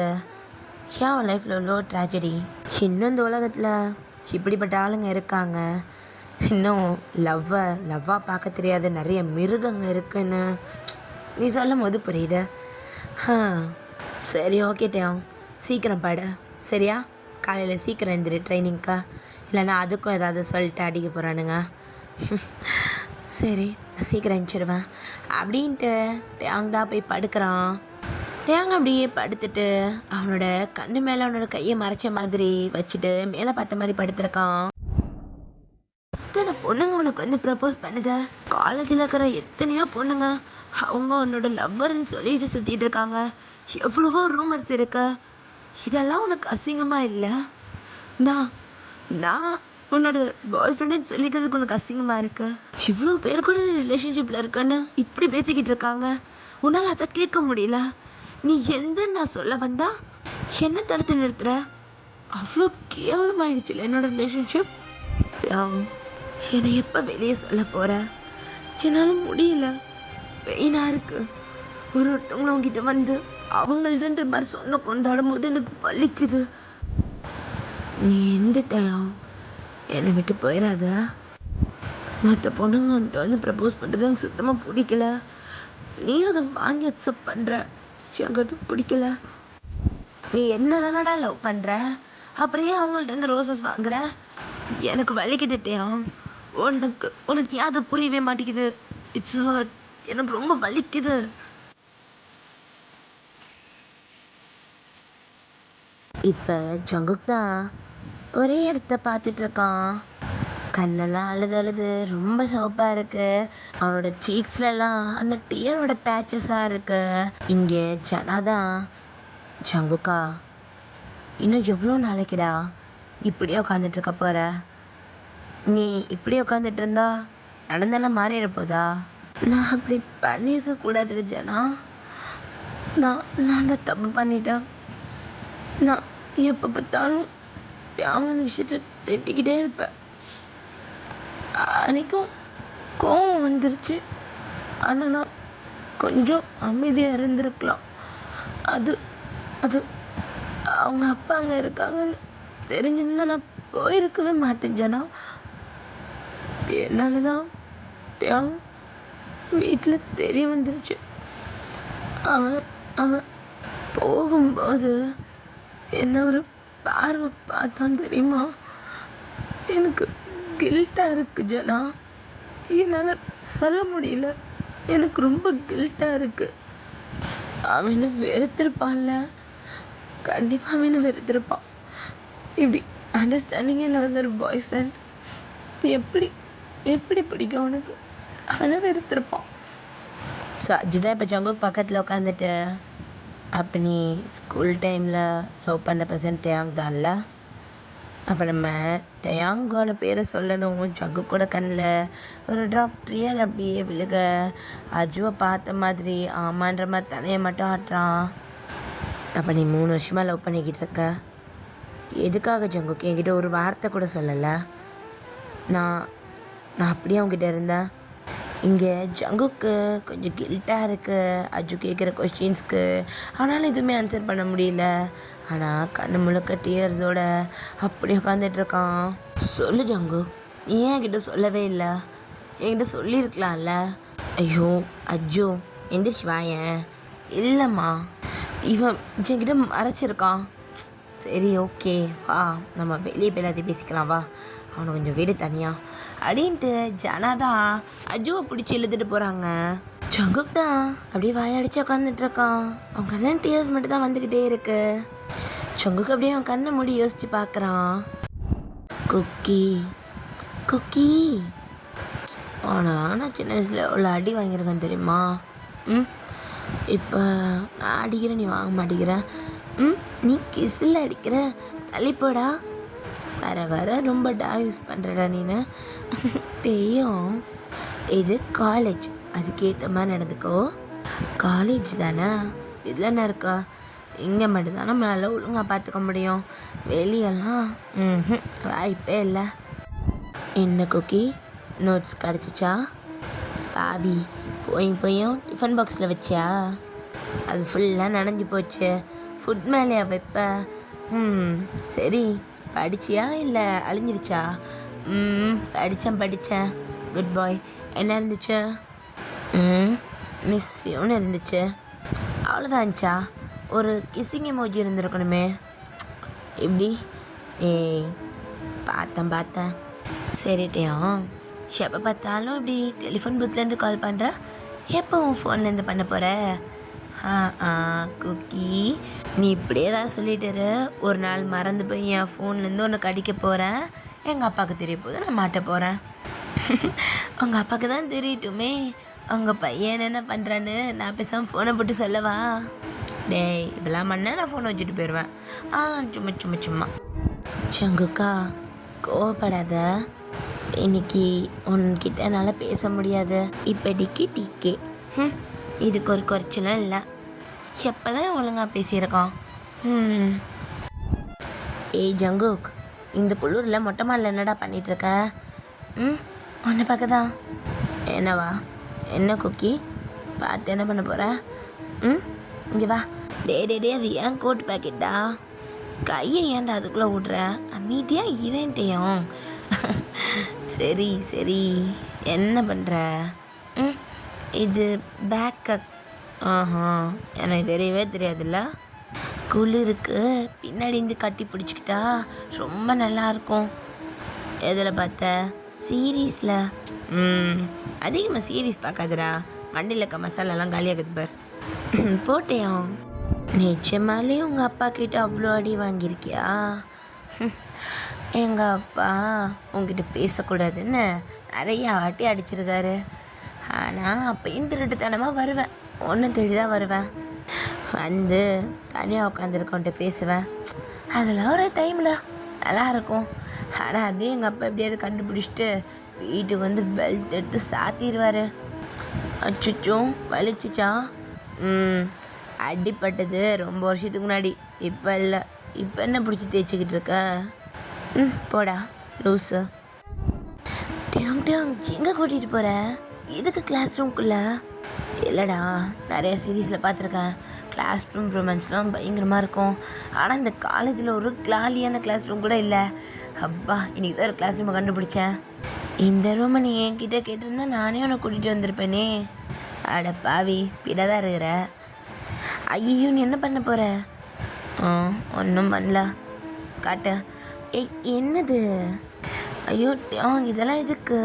ஏன் லைஃப்பில் இவ்வளோ ட்ராஜடி, இன்னும் இந்த உலகத்தில் இப்படிப்பட்ட ஆளுங்க இருக்காங்க, இன்னும் லவ்வாக பார்க்க தெரியாத நிறைய மிருகங்க இருக்குன்னு நீ சொல்லும் போது புரியுது. சரி, ஓகே டேங், சீக்கிரம் படு சரியா? காலையில் சீக்கிரம் எழுந்திரு ட்ரைனிங்க்கா, இல்லைன்னா அதுக்கும் ஏதாவது சொல்லிட்டு அடிக்க போகிறானுங்க. சரி, நான் சீக்கிரம் எழுந்திருவேன் அப்படின்ட்டு டேங் தான் போய் படுக்கிறான். டேங் அப்படியே படுத்துட்டு அவனோட கண்ணு மேலே அவனோட கையை மறைச்ச மாதிரி வச்சுட்டு மேலே பார்த்த மாதிரி படுத்துருக்கான். எத்தனை பொண்ணுங்க உனக்கு வந்து ப்ரப்போஸ் பண்ணுத? காலேஜில் இருக்கிற எத்தனையோ பொண்ணுங்க அவங்க உன்னோட லவ்வர்ன்னு சொல்லிட்டு சுற்றிட்டு இருக்காங்க. எவ்வளவோ ரூமர்ஸ் இருக்கு. இதெல்லாம் உனக்கு அசிங்கமாக இல்லை? நான் உன்னோட பாய் ஃப்ரெண்டுன்னு சொல்லிக்கிறதுக்கு உனக்கு அசிங்கமாக இருக்கு? இவ்வளோ பேர் கூட ரிலேஷன்ஷிப்பில் இருக்கன்னு இப்படி பேசிக்கிட்டு இருக்காங்க, உன்னால் அதை கேட்க முடியல? நீ நான் சொல்ல வந்தா என்ன தடுத்து நிறுத்துற? அவ்வளோ கேவலமாயிடுச்சுல என்னோட ரிலேஷன்ஷிப். என்னை எப்போ வெளியே சொல்ல போகிற? என்னால் முடியல, பெயினாக இருக்கு. ஒருத்தவங்களும் அவங்ககிட்ட வந்து அவங்கள்ன்ற மாதிரி சொந்தம் கொண்டாடும் போது எனக்கு வலிக்குது. நீ எந்த டைம் என்னை விட்டு போயிடாத. மற்ற பொண்ணுங்க வந்துட்டு வந்து ப்ரப்போஸ் பண்ணுறது எனக்கு சுத்தமாக பிடிக்கல. நீ அதை வாங்கி அக்செப்ட் பண்ணுற, எனக்கு அது பிடிக்கல. நீ என்ன தானடா லவ் பண்ணுற, அப்புறம் ஏன் அவங்கள்ட்ட இருந்து ரோசஸ் வாங்குற? எனக்கு வலிக்குதுட்டியா. உனக்கு உனக்கு ஏன் அது புரியவே மாட்டேங்குது? It's hurt. எனக்கு ரொம்ப வலிக்குது. இப்போ ஜங்குக் தான் ஒரே இடத்த பார்த்துட்டு இருக்கான். கண்ணெல்லாம் அழுது அழுது ரொம்ப சிவப்பாக இருக்கு. அவனோட சீக்ஸ்லலாம் அந்த டியரோட பேச்சஸாக இருக்கு. இங்கே ஜனாதான், ஜங்குக்கா இன்னும் எவ்வளோ நாளைக்குடா இப்படியே உட்காந்துட்டு இருக்க போற? நீ இப்படியே உட்காந்துட்டு இருந்தா நடந்தெல்லாம் மாறிட போதா? நான் அப்படி பண்ணியிருக்க கூடாது ஜனா. நான் அந்த தப்பு பண்ணிட்டேன். நான் எப்போ பார்த்தாலும் பியாமன் விஷயத்தை திட்டிக்கிட்டே இருப்பேன். அன்னைக்கும் கோவம் வந்துருச்சு. ஆனால் நான் கொஞ்சம் அமைதியாக இருந்திருக்கலாம். அது அது அவங்க அப்பா அங்கே இருக்காங்கன்னு தெரிஞ்சிருந்தா நான் போயிருக்கவே மாட்டேன் ஜனா. என்னால் தான் வீட்டில் தெரிய வந்துருச்சு. அவன் அவன் போகும்போது என்ன ஒரு பார்வை பார்த்தான் தெரியுமா? எனக்கு கில்ட்டாக இருக்கு ஜனா. என்னால் சொல்ல முடியல. எனக்கு ரொம்ப கில்ட்டாக இருக்கு. அவனை வெறுத்திருப்பான்ல, கண்டிப்பாக அவனை வெறுத்திருப்பான். இப்படி அண்டர்ஸ்டாண்டிங் இல்லாத ஒரு பாய் ஃப்ரெண்ட் எப்படி எப்படி பிடிக்கும் அவனுக்கு? அவனை வெறுத்திருப்பான். ஸோ அஜிதா இப்போ ஜங்குக் பக்கத்தில் உட்காந்துட்டு, அப்போ நீ ஸ்கூல் டைமில் லவ் பண்ண பர்சன் டேயாங் தான்ல? அப்போ நம்ம டேயாங்கோட பேரை சொல்லதும் ஜங்குக் கூட கண்ணில் ஒரு ட்ராப் ட்ரியல் அப்படியே விழுக, அஜுவை பார்த்த மாதிரி ஆமான்ற மாதிரி தலையை மட்டும் ஆட்டுறான். அப்போ நீ 3 வருஷமாக லவ் பண்ணிக்கிட்டு இருக்க. எதுக்காக ஜங்குக் என்கிட்ட ஒரு வார்த்தை கூட சொல்லலை? நான் அப்படியே அவங்ககிட்ட இருந்தேன். இங்கே ஜங்குக்கு கொஞ்சம் கில்ட்டாக இருக்குது அஜு கேட்குற கொஷின்ஸ்க்கு. அவனால் எதுவுமே ஆன்சர் பண்ண முடியல. ஆனால் கண்ணு முழுக்க டியர்ஸோட அப்படி உட்காந்துட்ருக்கான். சொல்லு ஜங்குக், நீ ஏன் என்கிட்ட சொல்லவே இல்லை? என்கிட்ட சொல்லியிருக்கலாம்ல. ஐயோ அஜு எந்திரிச்சு வாயேன். இல்லைம்மா, இவன் என்கிட்ட மறைச்சிருக்கான். சரி ஓகே வா, நம்ம வெளியே போய் எல்லாத்தையும் பேசிக்கலாம் வா, அவனை கொஞ்சம் வீடு தனியாக அப்படின்ட்டு ஜனாதான் அஜுவை பிடிச்சி இழுத்துட்டு போகிறாங்க. ஜங்குக் தான் அப்படியே வாயடிச்சு உட்காந்துட்ருக்கான். அவன் கண்ணன் டியர்ஸ் மட்டும் தான் வந்துக்கிட்டே இருக்கு. ஜங்குக் அப்படியே அவன் கண்ணை மூடி யோசித்து பார்க்குறான். குக்கி குக்கி ஆனால் நான் சின்ன வயசில் எவ்வளோ அடி வாங்கியிருக்கேன் தெரியுமா? இப்போ நான் அடிக்கிறேன், நீ வாங்க மாட்டேங்கிற. நீ கிசில் அடிக்கிற, தள்ளிப்போடா. வர வர ரொம்ப யூஸ் பண்ணுறடா நீனு. தெரியும், இது காலேஜ், அதுக்கேற்ற மாதிரி நடந்துக்கோ. காலேஜ் தானே, இதில் என்ன இருக்கா? இங்கே மட்டும்தான் நம்மளால் ஒழுங்காக பார்த்துக்க முடியும். வெளியெல்லாம் வாய்ப்பே இல்லை. என்ன குக்கி, நோட்ஸ் கிடச்சிச்சா? பாவி, போயும் டிஃபன் பாக்ஸில் வச்சியா? அது ஃபுல்லாக நனைஞ்சு போச்சு. ஃபுட் மேலேயா வைப்ப? சரி, படிச்சியா இல்லை அழிஞ்சிருச்சா? படித்தேன். குட் பாய். என்ன இருந்துச்சு? மிஸ்ஸுன்னு இருந்துச்சு. அவ்வளோதான் இருந்துச்சா? ஒரு கிஸ்ஸிங் எமோஜி இருந்திருக்கணுமே. எப்படி? பார்த்தேன். சரிட்டியாம், எப்போ பார்த்தாலும் இப்படி டெலிஃபோன் பூத்துலேருந்து கால் பண்ணுற. எப்போ உன் ஃபோன்லேருந்து பண்ண போகிற? குக்கி, நீ இப்படியே தான் சொல்லிட்டு ஒரு நாள் மறந்து போய் என் ஃபோன்லேருந்து ஒன்று அடிக்க போகிறேன். எங்கள் அப்பாவுக்கு தெரிய போது நான் மாட்ட போகிறேன். உங்கள் அப்பாவுக்கு தான் தெரியட்டுமே அவங்க பையன் என்ன பண்ணுறான்னு. நான் பேசாமல் ஃபோனை போட்டு சொல்லவா? டேய், இப்பெல்லாம் பண்ண நான் ஃபோனை வச்சுட்டு போயிடுவேன். சும்மா ஜங்குக்கா, கோவப்படாத. இன்னைக்கு உன்கிட்ட என்னால் பேச முடியாது. இப்போதைக்கு டிக்கே இதுக்கு ஒரு குறைச்சலும் இல்லை. எப்போ தான் ஒழுங்காக பேசியிருக்கான். ஏய் ஜங்குக், இந்த குளிரில் மொட்டை மாலில் என்னடா பண்ணிகிட்ருக்க? உன்னை பார்க்க தான். என்னவா? என்ன குக்கி பார்த்து என்ன பண்ண போகிற? இங்கே வா. டே அது ஏன் கோட் பேக்கெட்டா? கையை ஏன்டா அதுக்குள்ளே விட்ற? அமைதியாக இரேன்ட்டையும். சரி என்ன பண்ணுற? இது பேக்கப். எனக்கு தெரியவே தெரியாதுல்ல. குளிருக்கு பின்னாடி இருந்து கட்டி பிடிச்சிக்கிட்டா ரொம்ப நல்லாயிருக்கும். எதில் பார்த்த? சீரீஸில். அதிகமாக சீரீஸ் பார்க்காதடா, மண்டியில் இருக்க மசாலாலாம் காலியாகுது பார். போட்டியா? நிச்சயமாலே உங்கள் அப்பா கிட்ட அவ்வளோ அடி வாங்கியிருக்கியா? எங்கள் அப்பா உங்ககிட்ட பேசக்கூடாதுன்னு நிறைய ஆட்டி அடிச்சிருக்காரு. ஆனால் அப்பயும் திருட்டுத்தனமாக வருவேன், ஒன்றும் தெரியுதா வருவேன், வந்து தனியாக உட்காந்துருக்கோன்ட்டு பேசுவேன். அதெல்லாம் ஒரு டைமில் நல்லாயிருக்கும். ஆனால் அதே எங்கள் அப்பா எப்படியாவது கண்டுபிடிச்சிட்டு வீட்டுக்கு வந்து பெல்ட் எடுத்து சாத்திடுவார். அச்சுச்சோ வலிச்சிச்சா? அடிப்பட்டது ரொம்ப வருஷத்துக்கு முன்னாடி, இப்போ இல்லை. இப்போ என்ன பிடிச்சி தேய்ச்சிக்கிட்டு இருக்க? போடா லூஸு. டியாங் டியாங் எங்கே கூட்டிகிட்டு போகிற? எதுக்கு கிளாஸ் ரூம்குள்ளே? இல்லைடா, நிறைய சீரீஸில் பார்த்துருக்கேன், கிளாஸ் ரூம் ரொமான்ஸ்லாம் பயங்கரமாக இருக்கும். ஆனால் இந்த காலேஜில் ஒரு கிளாலியான கிளாஸ் ரூம் கூட இல்லை. அப்பா, இன்றைக்கி தான் ஒரு கிளாஸ் ரூமை கண்டுபிடிச்சேன். இந்த ரூமை நீ என்கிட்ட கேட்டிருந்தா நானே உன்னை கூட்டிகிட்டு வந்திருப்பேனே. அட பாவி, ஸ்பீடாக தான் இருக்கிற. ஐயோ, நீ என்ன பண்ண போகிற? ஒன்றும் பண்ணல. காட்டு. என்னது? ஐயோ டியாங், இதெல்லாம் எதுக்கு?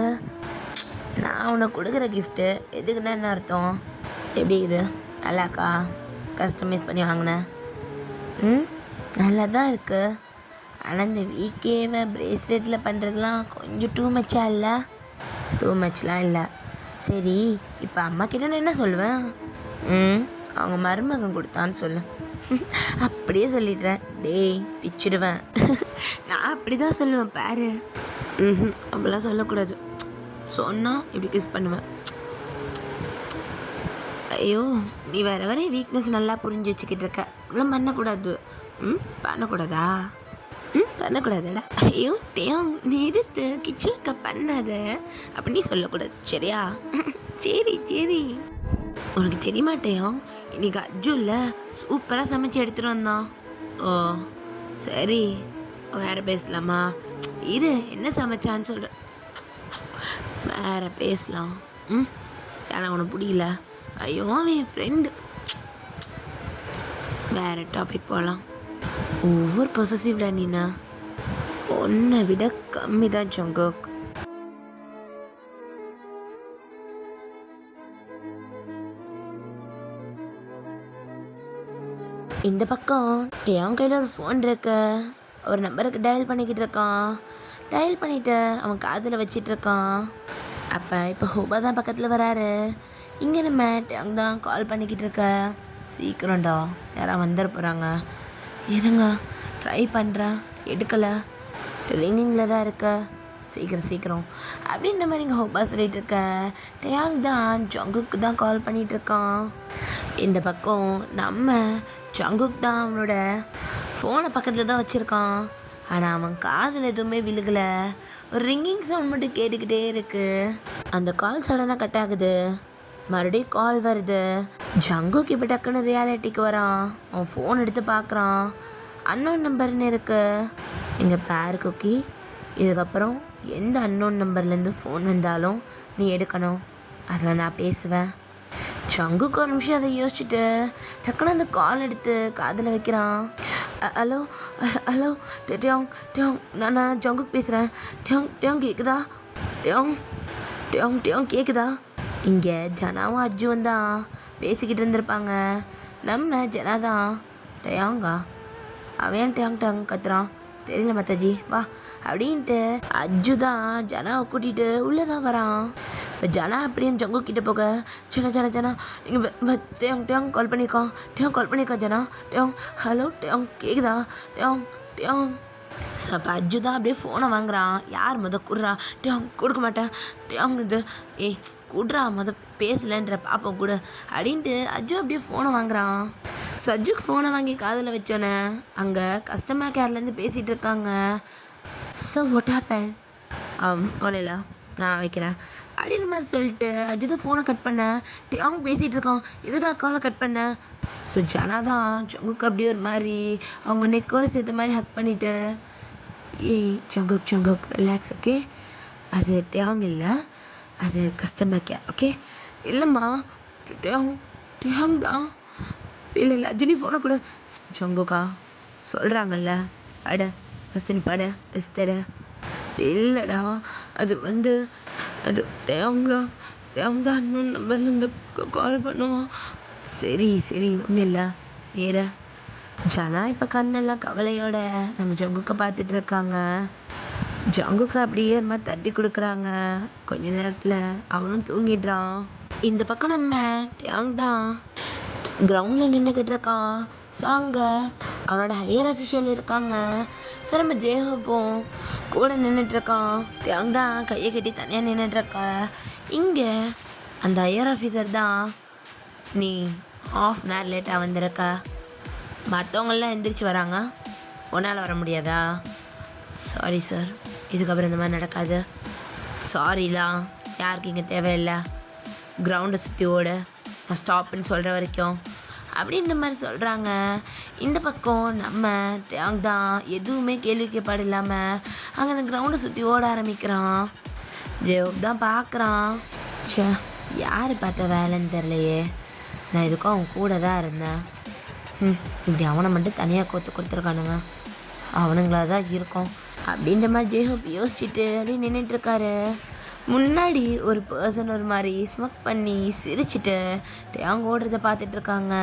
நான் உனக்கு கொடுக்குற கிஃப்ட்டு எதுக்குன்னா என்ன அர்த்தம்? எப்படி இது நல்லாக்கா? கஸ்டமைஸ் பண்ணி வாங்கினேன். நல்லா தான் இருக்குது. ஆனால் இந்த வீக்கேவை ப்ரேஸ்லெட்டில் பண்ணுறதுலாம் கொஞ்சம் டூ மச்சா இல்லை? டூ மச்லாம் இல்லை. சரி, இப்போ அம்மா கிட்ட நான் என்ன சொல்லுவேன்? அவங்க மருமகன் கொடுத்தான்னு சொல்லு. அப்படியே சொல்லிடுறேன். டேய் பிச்சிடுவேன். நான் அப்படி தான் சொல்லுவேன் பாரு. அப்படிலாம் சொல்லக்கூடாது, சொன்னால் இப்படி கிஸ் பண்ணுவேன். ஐயோ, நீ வேற வர வீக்னஸ் நல்லா புரிஞ்சு வச்சுக்கிட்டு இருக்க. இவ்வளோ பண்ணக்கூடாது. பண்ணக்கூடாதா? பண்ணக்கூடாதடா. ஐயோ டேங், நீ எடுத்து கிச்சனுக்கு பண்ணாத அப்படின்னு சொல்லக்கூடாது, சரியா? சரி சரி. உனக்கு தெரியமாட்டேன், இன்னைக்கு அஜுல்ல சூப்பராக சமைச்சு எடுத்துகிட்டு வந்தான். ஓ சரி, வேறு பேசலாமா? இரு, என்ன சமைச்சான்னு சொல்கிறேன். வேறு பேசலாம். ஏன்னா உனக்கு புரியல. ஐயோ, அவன் என் ஃப்ரெண்டு. வேறு டாபிக் போகலாம். ஒவ்வொரு பொசசிவ்டா நீனா, உன்னை விட கம்மி தான் ஜங்குக். இந்த பக்கம் என் கையில் ஒரு ஃபோன் இருக்கு. ஒரு நம்பருக்கு டயல் பண்ணிக்கிட்டு இருக்கான். டயல் பண்ணிவிட்டு அவன் காதில் வச்சிட்டு இருக்கான். அப்போ இப்போ ஹுபா தான் பக்கத்தில் வராரு. இங்கே நம்ம டேங் தான் கால் பண்ணிக்கிட்டு இருக்க. சீக்கிரம்டா, யாராவது வந்துட போகிறாங்க. இருங்க, ட்ரை பண்ணுறேன், எடுக்கலை, ரிங்கிங்கில் தான் இருக்க. சீக்கிரம் சீக்கிரம் அப்படின்ற மாதிரி இங்கே ஹோப்பா சொல்லிகிட்டு இருக்க. டேங் தான் ஜங்குக்கு தான் கால் பண்ணிகிட்ருக்கான். இந்த பக்கம் நம்ம ஜங்குக் தான் அவனோட ஃபோனை பக்கத்தில் தான் வச்சுருக்கான். ஆனால் அவன் காதில் எதுவுமே விழுகலை. ஒரு ரிங்கிங் சவுண்ட் மட்டும் கேட்டுக்கிட்டே இருக்குது. அந்த கால் சடனாக கட் ஆகுது. மறுபடியும் கால் வருது. ஜங்குக் இப்போ டக்குன்னு ரியாலிட்டிக்கு வரான். அவன் ஃபோன் எடுத்து பார்க்குறான். அன்னோன் நம்பர்னு இருக்கு. இங்கே பேர் குக்கி, இதுக்கப்புறம் எந்த அன்னோன் நம்பர்லேருந்து ஃபோன் வந்தாலும் நீ எடுக்கணும், அதில் நான் பேசுவேன். ஜங்குக்கு ஒரு நிமிஷம் அதை யோசிச்சுட்டு டக்குன்னு அந்த கால் எடுத்து காதில் வைக்கிறான். ஹலோ ஹலோ டேங் டேங், நான் ஜங்குக்கு பேசுகிறேன். டேங் டேங் கேட்குதா? டேங் டேங் டேங் கேட்குதா? இங்கே ஜனாவும் அஜுவும் தான் பேசிக்கிட்டு இருந்திருப்பாங்க. நம்ம ஜனா தான். டேங்கா, அவன் டேங் டேங் கத்துறான். தெரியல மத்தாஜி, வா அப்படின்ட்டு அஜு தான் ஜனாவை கூட்டிகிட்டு உள்ளே தான் வரான். இப்போ ஜனா அப்படியே ஜங்கு கிட்டே போக, ஜனா ஜனா ஜனா இங்கே டேங் டேங் கால் பண்ணியிருக்கான். டேங் கால் பண்ணியிருக்கான் ஜனா. டேங் ஹலோ டேங் கேட்குதா? டேங் டேங். ஸோ அப்போ அஜு தான் அப்படியே ஃபோனை வாங்குறான். யார் குடுறா? டேங் கொடுக்க மாட்டேன். டேங் இது ஏய் குடுறா, பேசலன்ற பாப்போம் கூட அப்படின்ட்டு அஜு அப்படியே ஃபோனை வாங்குறான். ஸோ அஜுக்கு ஃபோனை வாங்கி காதில் வச்சோன்னே அங்கே கஸ்டமர் கேர்லேருந்து பேசிகிட்டு இருக்காங்க. So what happen? ஒன்றும் இல்லை, நான் வைக்கிறேன் அப்படின்னு மாதிரி சொல்லிட்டு அஜு தான் ஃபோனை கட் பண்ணேன். அவங்க பேசிகிட்டு இருக்கான். இதுதான் காலை கட் பண்ணேன். ஸோ ஜனா தான் ஜங்குக்கு அப்படியே ஒரு மாதிரி அவங்க நெக்கோட சேர்த்த மாதிரி ஹக் பண்ணிவிட்டு, ஏய் ஜங்குக் ஜங்குக் ரிலாக்ஸ், ஓகே? அது டேங் இல்லை, அது கஸ்டமர் கேர், ஓகே? இல்லைம்மா, டேங் தான். இல்லை இல்லை அஜினி ஃபோனை கூட. ஜங்குக்கா சொல்கிறாங்கல்ல, பட ஃபஸ்ட் நீ பட ரெஸ்ட் எடு. இல்லைடா, அது வந்து அது தேவங்கா தேவங்கா இன்னும் நம்பர்லேருந்து கால் பண்ணுவான். சரி சரி, ஒன்றும் இல்லை. வேற ஜனா இப்போ கண்ணெல்லாம் கவலையோட நம்ம ஜங்குக்க பார்த்துட்டு இருக்காங்க. ஜங்குக்கு அப்படியே ஒரு மாதிரி தட்டி கொடுக்குறாங்க. கொஞ்ச நேரத்தில் அவனும் தூங்கிடுறான். இந்த பக்கம் நம்ம டேங் தான் கிரவுண்டில் நின்றுக்கிட்டு இருக்கான். ஸோ அங்கே அவனோட ஹையர் அஃபிஷியல் இருக்காங்க. ஸோ நம்ம ஜேஹப்பும் கூட நின்றுட்டுருக்கான். டேங் தான் கையை கட்டி தனியாக நின்றுட்டுருக்கா. இங்கே அந்த ஹையர் ஆஃபீஸர் தான், நீ ½ அன் ஹவர் லேட்டாக வந்திருக்க, மற்றவங்களாம் எந்திரிச்சு வராங்க, உன்னால் வர முடியாதா? சாரி சார், இதுக்கப்புறம் இந்த மாதிரி நடக்காது. சாரிலாம் யாருக்கு இங்கே தேவையில்லை, கிரவுண்டை சுற்றி ஓடு, நான் ஸ்டாப்புன்னு சொல்கிற வரைக்கும் அப்படின்ற மாதிரி சொல்கிறாங்க. இந்த பக்கம் நம்ம டேங் தான் எதுவுமே கேள்வி கேட்பாடு இல்லாமல் அங்கே அந்த கிரவுண்டை சுற்றி ஓட ஆரம்பிக்கிறான். ஜேஹோப் தான் பார்க்குறான். சே, யார் பார்த்த வேலைன்னு தெரிலையே, நான் இதுக்கும் அவன் கூட தான் இருந்தேன். இப்படி அவனை மட்டும் தனியாக கொடுத்துருக்கானுங்க, அவனுங்களா தான் இருக்கும் அப்படின்ற மாதிரி ஜேஹோப் யோசிச்சுட்டு அப்படியே நின்றுட்டுருக்காரு. முன்னாடி ஒரு பர்சன் ஒரு மாதிரி ஸ்மக் பண்ணி சிரிச்சுட்டு டேங் ஓடுறத பார்த்துட்ருக்காங்க.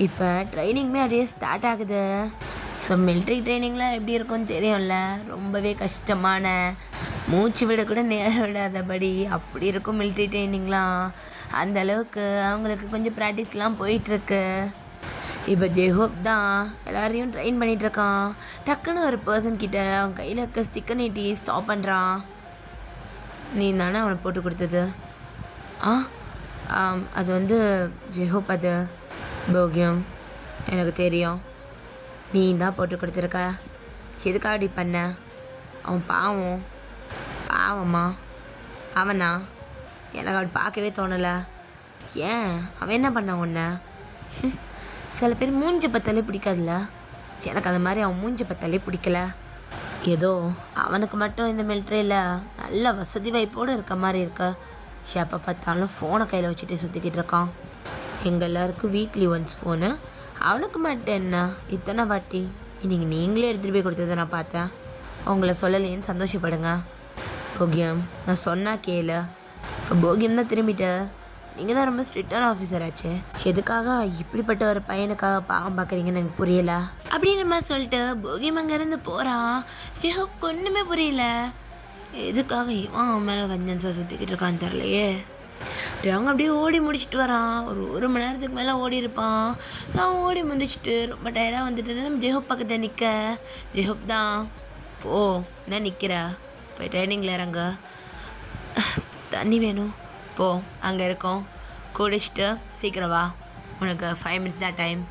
இப்போ ட்ரைனிங்குமே அப்படியே ஸ்டார்ட் ஆகுது. ஸோ மிலிட்ரி ட்ரைனிங்லாம் எப்படி இருக்கும்னு தெரியும்ல, ரொம்பவே கஷ்டமான, மூச்சு விட கூட நேரம் விடாதபடி அப்படி இருக்கும் மிலிட்ரி ட்ரைனிங்லாம். அந்த அளவுக்கு அவங்களுக்கு கொஞ்சம் ப்ராக்டிஸ்லாம் போயிட்டுருக்கு. இப்போ ஜேஹோப் தான் எல்லாரையும் ட்ரெயின் பண்ணிகிட்ருக்கான். டக்குன்னு ஒரு பர்சன் கிட்ட அவன் கையில் இருக்க ஸ்டிக்கர் நீட்டி ஸ்டாப் பண்ணுறான். நீ தானே அவனை போட்டு கொடுத்தது? அது வந்து ஜேஹோப், அது போகியம், எனக்கு தெரியும், நீ தான் போட்டு கொடுத்துருக்க. எதுக்காக அப்படி பண்ண? அவன் பாவம்மா அவனா? எனக்கு அப்படி பார்க்கவே தோணலை. ஏன், அவன் என்ன பண்ணான் உன்னை? சில பேர் மூஞ்சி பத்தாலே பிடிக்காதுல்ல, எனக்கு அந்த மாதிரி அவன் மூஞ்சி பத்தாலே பிடிக்கல. ஏதோ அவனுக்கு மட்டும் இந்த மிலிட்ரியில் நல்ல வசதி வாய்ப்போடு இருக்க மாதிரி இருக்க. எப்போ பார்த்தாலும் ஃபோனை கையில் வச்சுட்டு சுற்றிக்கிட்டு இருக்கான். எங்கள் எல்லாருக்கும் வீக்லி ஒன்ஸ் ஃபோனு, அவனுக்கு மட்டும் என்ன இத்தனை வாட்டி? இன்றைக்கி நீங்களே எடுத்துகிட்டு போய் கொடுத்ததை நான் பார்த்தேன். அவங்கள சொல்லலேன்னு சந்தோஷப்படுங்க. போகியம், நான் சொன்னால் கேளு. இப்போ போகியம் தான் திரும்பிட்டு, நீங்கள் தான் ரொம்ப ஸ்ட்ரிக்டான ஆஃபீஸர் ஆச்சு, எதுக்காக இப்படிப்பட்ட ஒரு பையனுக்காக பாவம் பார்க்குறீங்கன்னு எனக்கு புரியல அப்படின்னு நம்ம சொல்லிட்டு போகியம் அங்கேருந்து போகிறான். ஜேஹோப் ஒன்றுமே புரியல, எதுக்காக இவன் அவன் மேலே வஞ்சன்ஸாக சுற்றிக்கிட்டு இருக்கான்னு தெரிலையே. அவங்க அப்படியே ஓடி முடிச்சுட்டு வரான். ஒரு மணி நேரத்துக்கு மேலே ஓடி இருப்பான். ஸோ அவன் ஓடி முடிச்சுட்டு ரொம்ப டயர்டாக வந்துட்டு நம்ம ஜேஹோப் பக்கத்தில் நிற்க. ஜேஹோப் தான், போ என்ன நிற்கிற, போய் ட்ரைனிங்கில் இறங்க, தண்ணி வேணும், போ அங்கே இருக்கோம், குடிச்சிட்டு சீக்கிரம் வா, உனக்கு 5 minutes தான் டைம்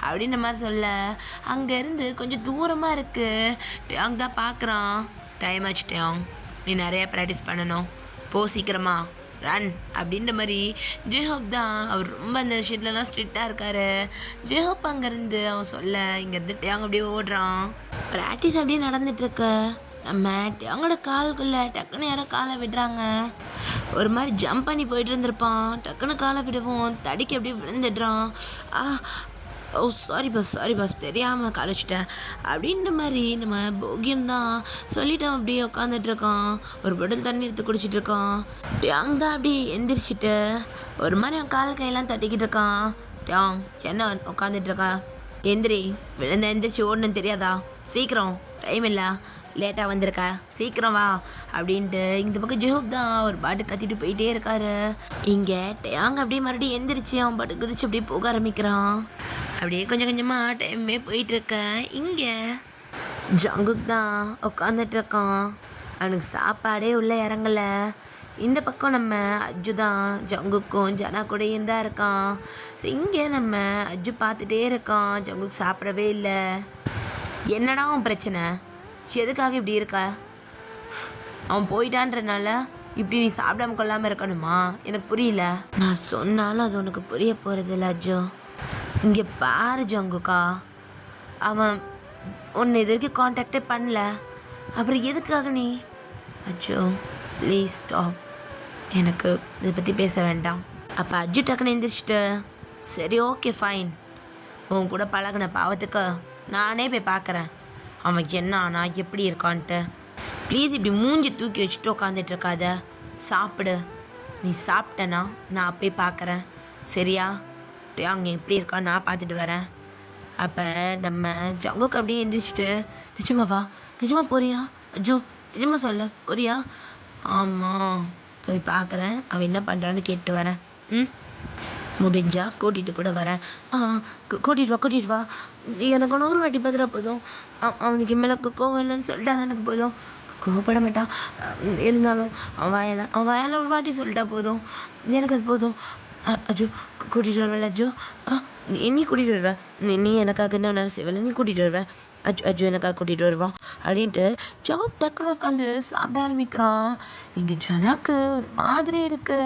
அப்படின்ற மாதிரி சொல்ல. அங்கேருந்து கொஞ்சம் தூரமாக இருக்குது. டேங் தான் பார்க்குறான். டைம் ஆச்சு டேங், நீ நிறையா ப்ராக்டிஸ் பண்ணணும், போ சீக்கிரமா ரன் அப்படின்ற மாதிரி. ஜேஹோப் தான், அவர் ரொம்ப அந்த விஷயத்துலலாம் ஸ்ட்ரிக்டாக இருக்கார். ஜேஹோப் அங்கேருந்து அவன் சொல்ல இங்கேருந்து டேங் அப்படியே ஓடுறான். ப்ராக்டிஸ் அப்படியே நடந்துகிட்ருக்கு. நம்ம அவங்களோட காலுக்குள்ளே டக்குன்னு யாரோ காலை விடுறாங்க. ஒரு மாதிரி ஜம்ப் பண்ணி போயிட்டு இருந்திருப்பான். டக்குன்னு காலை விடுவோம், தடிக்கு அப்படியே விழுந்துடுறான். ஓ சாரி பாஸ் தெரியாமல் கழிச்சிட்டேன் அப்படின்ற மாதிரி நம்ம போகியம் தான் சொல்லிட்டோம். அப்படியே உட்காந்துட்ருக்கான். ஒரு பாட்டில் தண்ணி எடுத்து குடிச்சிட்டு இருக்கான். டேங் தான் அப்படியே எந்திரிச்சிட்டு ஒரு மாதிரி அவன் கால் கையெல்லாம் தட்டிக்கிட்டு இருக்கான். டேங் என்ன உட்காந்துட்ருக்கா, எந்திரி, விழுந்த எந்திரிச்சு ஓடணுன்னு தெரியாதா, சீக்கிரம் டைம் இல்லை, லேட்டாக வந்திருக்கா, சீக்கிரம் வா அப்படின்ட்டு. இந்த பக்கம் ஜேஹோப் தான் ஒரு பாட்டு கத்திட்டு போயிட்டே இருக்காரு. இங்கே டேங் அப்படியே மறுபடியும் எந்திரிச்சு அவன் பாட்டு குதிச்சு அப்படியே போக ஆரம்பிக்கிறான். அப்படியே கொஞ்சம் கொஞ்சமாக டைமே போயிட்டுருக்கேன். இங்கே ஜங்குக் தான் உட்காந்துட்ருக்கான். அவனுக்கு சாப்பாடே உள்ளே இறங்கலை. இந்த பக்கம் நம்ம அஜ்ஜு தான் ஜங்குக்கும் ஜனா கூடயும் தான் இருக்கான். ஸோ இங்கே நம்ம அஜ்ஜு பார்த்துட்டே இருக்கான். ஜங்குக் சாப்பிடவே இல்லை. என்னடா அவன் பிரச்சனை, எதுக்காக இப்படி இருக்கா? அவன் போயிட்டான்றனால இப்படி நீ சாப்பிடாம கொள்ளாமல் இருக்கணுமா? எனக்கு புரியல. நான் சொன்னாலும் அது உனக்கு புரிய போகிறதில்ல அஜ்ஜு. இங்கே பாரு ஜங்குக்கா, அவன் உன்னை இது வரைக்கும் காண்டாக்டே பண்ணல, அப்புறம் எதுக்காக நீ? அஜ்ஜு ப்ளீஸ் ஸ்டாப், எனக்கு இதை பற்றி பேச வேண்டாம். அப்போ அஜ்ஜு டக்குன்னு எந்திரிச்சிட்டு, சரி ஓகே ஃபைன், உன் கூட பழகின பாவத்துக்கு நானே போய் பார்க்குறேன், அவன் என்ன ஆனா எப்படி இருக்கான்ட்டு. ப்ளீஸ் இப்படி மூஞ்சி தூக்கி வச்சுட்டு உட்காந்துட்டு இருக்காத, சாப்பிடு. நீ சாப்பிட்டனா நான் போய் பார்க்குறேன், சரியா? அங்கே எப்படி இருக்கா நான் பார்த்துட்டு வரேன். அப்போ நம்ம ஜங்குக்கு அப்படியே எந்திரிச்சிட்டு, நிஜமாவா? நிஜமா போறியா? அஜோ நிஜமா சொல்ல போறியா? ஆமாம், போய் பார்க்குறேன், அவன் என்ன பண்ணுறான்னு கேட்டு வரேன். ம், முடிஞ்சா கூட்டிகிட்டு கூட வரேன். கூட்டிகிட்டு வா. எனக்கு 100 வாட்டி பதிலாக போதும். அவனுக்கு மேலே கோவம் இல்லைன்னு சொல்லிட்டா எனக்கு போதும். கோவப்பட மாட்டான், இருந்தாலும் அவன் வாயால் ஒரு வாட்டி சொல்லிட்டா போதும், எனக்கு அது போதும். அஜோ கூட்டிகிட்டு வருவேன். அஜோ நீ கூட்டிகிட்டு வருவேன். நீ எனக்காக என்ன வேணாலும் செய்வேன், நீ கூட்டிகிட்டு வருவேன். அஜு எனக்காக கூட்டிகிட்டு வருவான் அப்படின்ட்டு ஜாக் டக்குனு உட்காந்து சாப்பிட ஆரம்பிக்கிறான். இங்கே ஜனாக்கு ஒரு மாதிரி இருக்கு,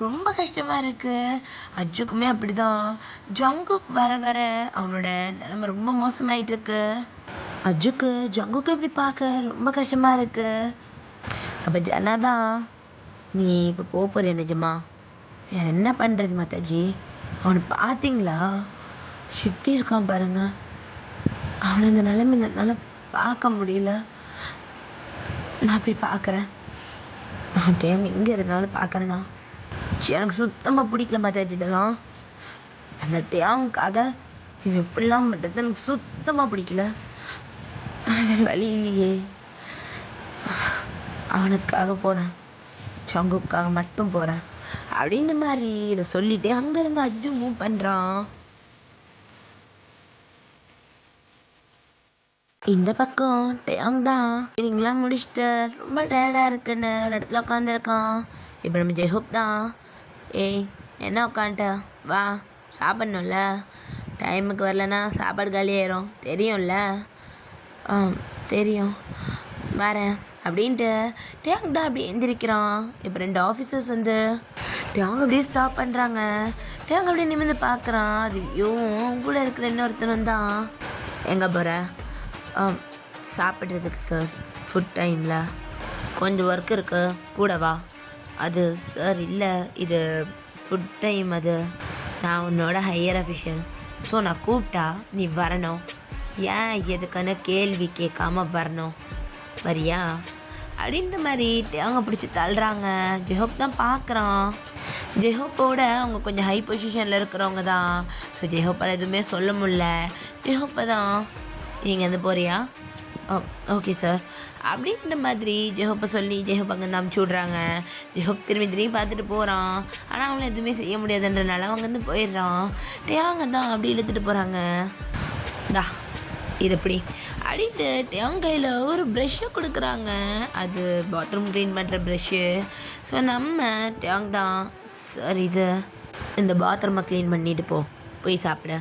ரொம்ப கஷ்டமாக இருக்கு. அஜுக்குமே அப்படிதான். ஜங்குக் வர வர அவனோட நிலைமை ரொம்ப மோசமாயிட்டு இருக்கு. அஜுக்கு ஜங்குக்கு எப்படி பார்க்க ரொம்ப கஷ்டமாக இருக்கு. அப்போ ஜனா தான், நீ இப்போ போகிற நிஜமா? வேறு என்ன பண்ணுறது மாதாஜி? அவனை பார்த்தீங்களா எப்படி இருக்கான் பாருங்க. அவனை இந்த நிலைமை என்னால் பார்க்க முடியல. நான் போய் பார்க்குறேன். நான் டைம் எங்கே இருந்தாலும் பார்க்குறேண்ணா. எனக்கு சுத்தமாக பிடிக்கல மாதாஜி இதெல்லாம். அந்த டேமுக்காக இவன் எப்படிலாம் பண்ணுறது எனக்கு சுத்தமாக பிடிக்கல. வேறு வழி இல்லையே, அவனுக்காக போகிறேன், சங்குக்காக மட்டும் போகிறேன் அப்படின்ற மாதிரி இதை சொல்லிவிட்டு அங்கேருந்து அஜு மூவ் பண்ணுறான். இந்த பக்கம் டேங் தான் நீங்களாம் முடிச்சுட்டு ரொம்ப டயர்டாக இருக்குன்னு ஒரு இடத்துல உட்காந்துருக்கான். இப்போ நம்ம ஜெஹூப் தான், ஏய் என்ன உட்காந்துட்ட, வா சாப்பிட்ணும்ல, டைமுக்கு வரலன்னா சாப்பாடு காலியாயிரும் தெரியும்ல. தெரியும், வரேன் அப்படின்ட்டு டேங் தான் அப்படியே எந்திரிக்கிறான். இப்போ 2 ஆஃபீஸர்ஸ் வந்து டேங் அப்படியே ஸ்டாப் பண்ணுறாங்க. டேங் அப்படியே நிமிர்ந்து பார்க்குறான். அது கூட இருக்கிற இன்னொருத்தனும் தான். எங்கே போகிற? சாப்பிட்றதுக்கு சார், ஃபுட் டைமில் கொஞ்சம் ஒர்க் இருக்கு, கூட வா. அது சார் இல்லை, இது ஃபுட் டைம், அது நான் உன்னோட ஹையர் அஃபிஷியல், ஸோ நான் கூப்பிட்டா நீ வரணும், ஏன் எதுக்கான கேள்வி கேட்காம வரணும், வரியா அப்படின்ற மாதிரி அவங்க பிடிச்சி தள்ளுறாங்க. ஜெஹோப் தான் பார்க்குறான். ஜெஹோப்போட அவங்க கொஞ்சம் ஹை பொசிஷனில் இருக்கிறவங்க தான். ஸோ ஜெஹோப்பால் எதுவுமே சொல்ல முடியல. ஜெஹோப்பை தான், நீங்கள் வந்து போறியா? ஓகே சார் அப்படின்ற மாதிரி ஜெஹோப்பை சொல்லி ஜெஹோப் அங்கேருந்து அமுச்சு விட்றாங்க. ஜெஹோப் திரும்பி பார்த்துட்டு போகிறான். ஆனால் அவங்கள எதுவுமே செய்ய முடியாதுன்றனால அங்கேருந்து போயிடுறான். டேங்க தான் அப்படி இழுத்துட்டு போகிறாங்க. தா இது எப்படி அப்படின்ட்டு டேங் கையில் ஒரு ப்ரெஷ்ஷை கொடுக்குறாங்க. அது பாத்ரூம் க்ளீன் பண்ணுற ப்ரெஷ்ஷு. ஸோ நம்ம டேங் தான், சார் இது இந்த பாத்ரூமை க்ளீன் பண்ணிட்டு போய் சாப்பிட.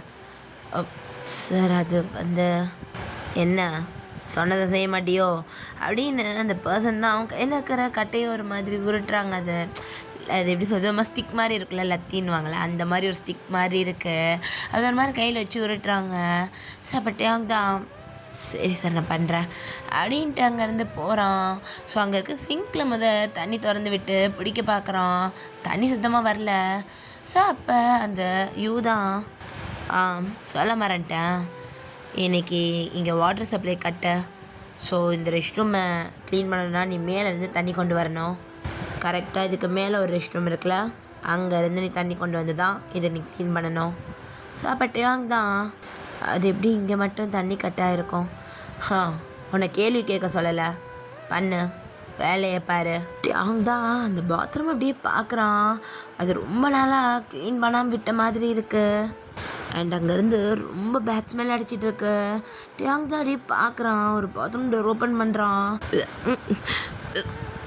சார் அது வந்து என்ன சொன்னதை செய்ய மாட்டியோ அப்படின்னு அந்த பர்சன் தான் அவங்க கையில் இருக்கிற கட்டையை ஒரு மாதிரி உருட்டுறாங்க. அது எப்படி சொல்கிறது, ஸ்டிக் மாதிரி இருக்குல்ல, லத்தின்னுவாங்களே அந்த மாதிரி ஒரு ஸ்டிக் மாதிரி இருக்குது. அது ஒரு மாதிரி கையில் வச்சு உருட்டுறாங்க. சார் அப்போ டேங் தான், சரி சார் நான் பண்ணுறேன் அப்படின்ட்டு அங்கேருந்து போகிறான். ஸோ அங்கே இருக்க சிங்கில் தண்ணி திறந்து விட்டு பிடிக்க பார்க்குறான். தண்ணி சுத்தமாக வரல. ஸோ அப்போ அந்த தான், சொல்ல மறந்துட்டேன், இன்றைக்கி இங்கே வாட்டர் சப்ளை கட்ட. ஸோ இந்த ரெஸ்ட் ரூமை க்ளீன் பண்ணணுன்னா நீ மேலேருந்து தண்ணி கொண்டு வரணும். கரெக்டாக இதுக்கு மேலே ஒரு ரெஸ்ட் ரூம் இருக்குல்ல, அங்கேருந்து நீ தண்ணி கொண்டு வந்து தான் இதை நீ க்ளீன் பண்ணணும். ஸோ அப்போ டேங் தான், அது எப்படி இங்கே மட்டும் தண்ணி கட்டாக இருக்கும்? உன்னை கேள்வி கேட்க சொல்லலை, பண்ணு வேலையை பாரு. டேங் தான் அந்த பாத்ரூம் அப்படியே பார்க்குறான். அது ரொம்ப நாளாக க்ளீன் பண்ணாமல் விட்ட மாதிரி இருக்குது. அண்ட் அங்கேருந்து ரொம்ப பேட் ஸ்மெல் அடிச்சிட்டு இருக்கு. டேங் தான் அப்படியே பார்க்குறான். ஒரு பாத்ரூம் டோர் ஓப்பன் பண்ணுறான்.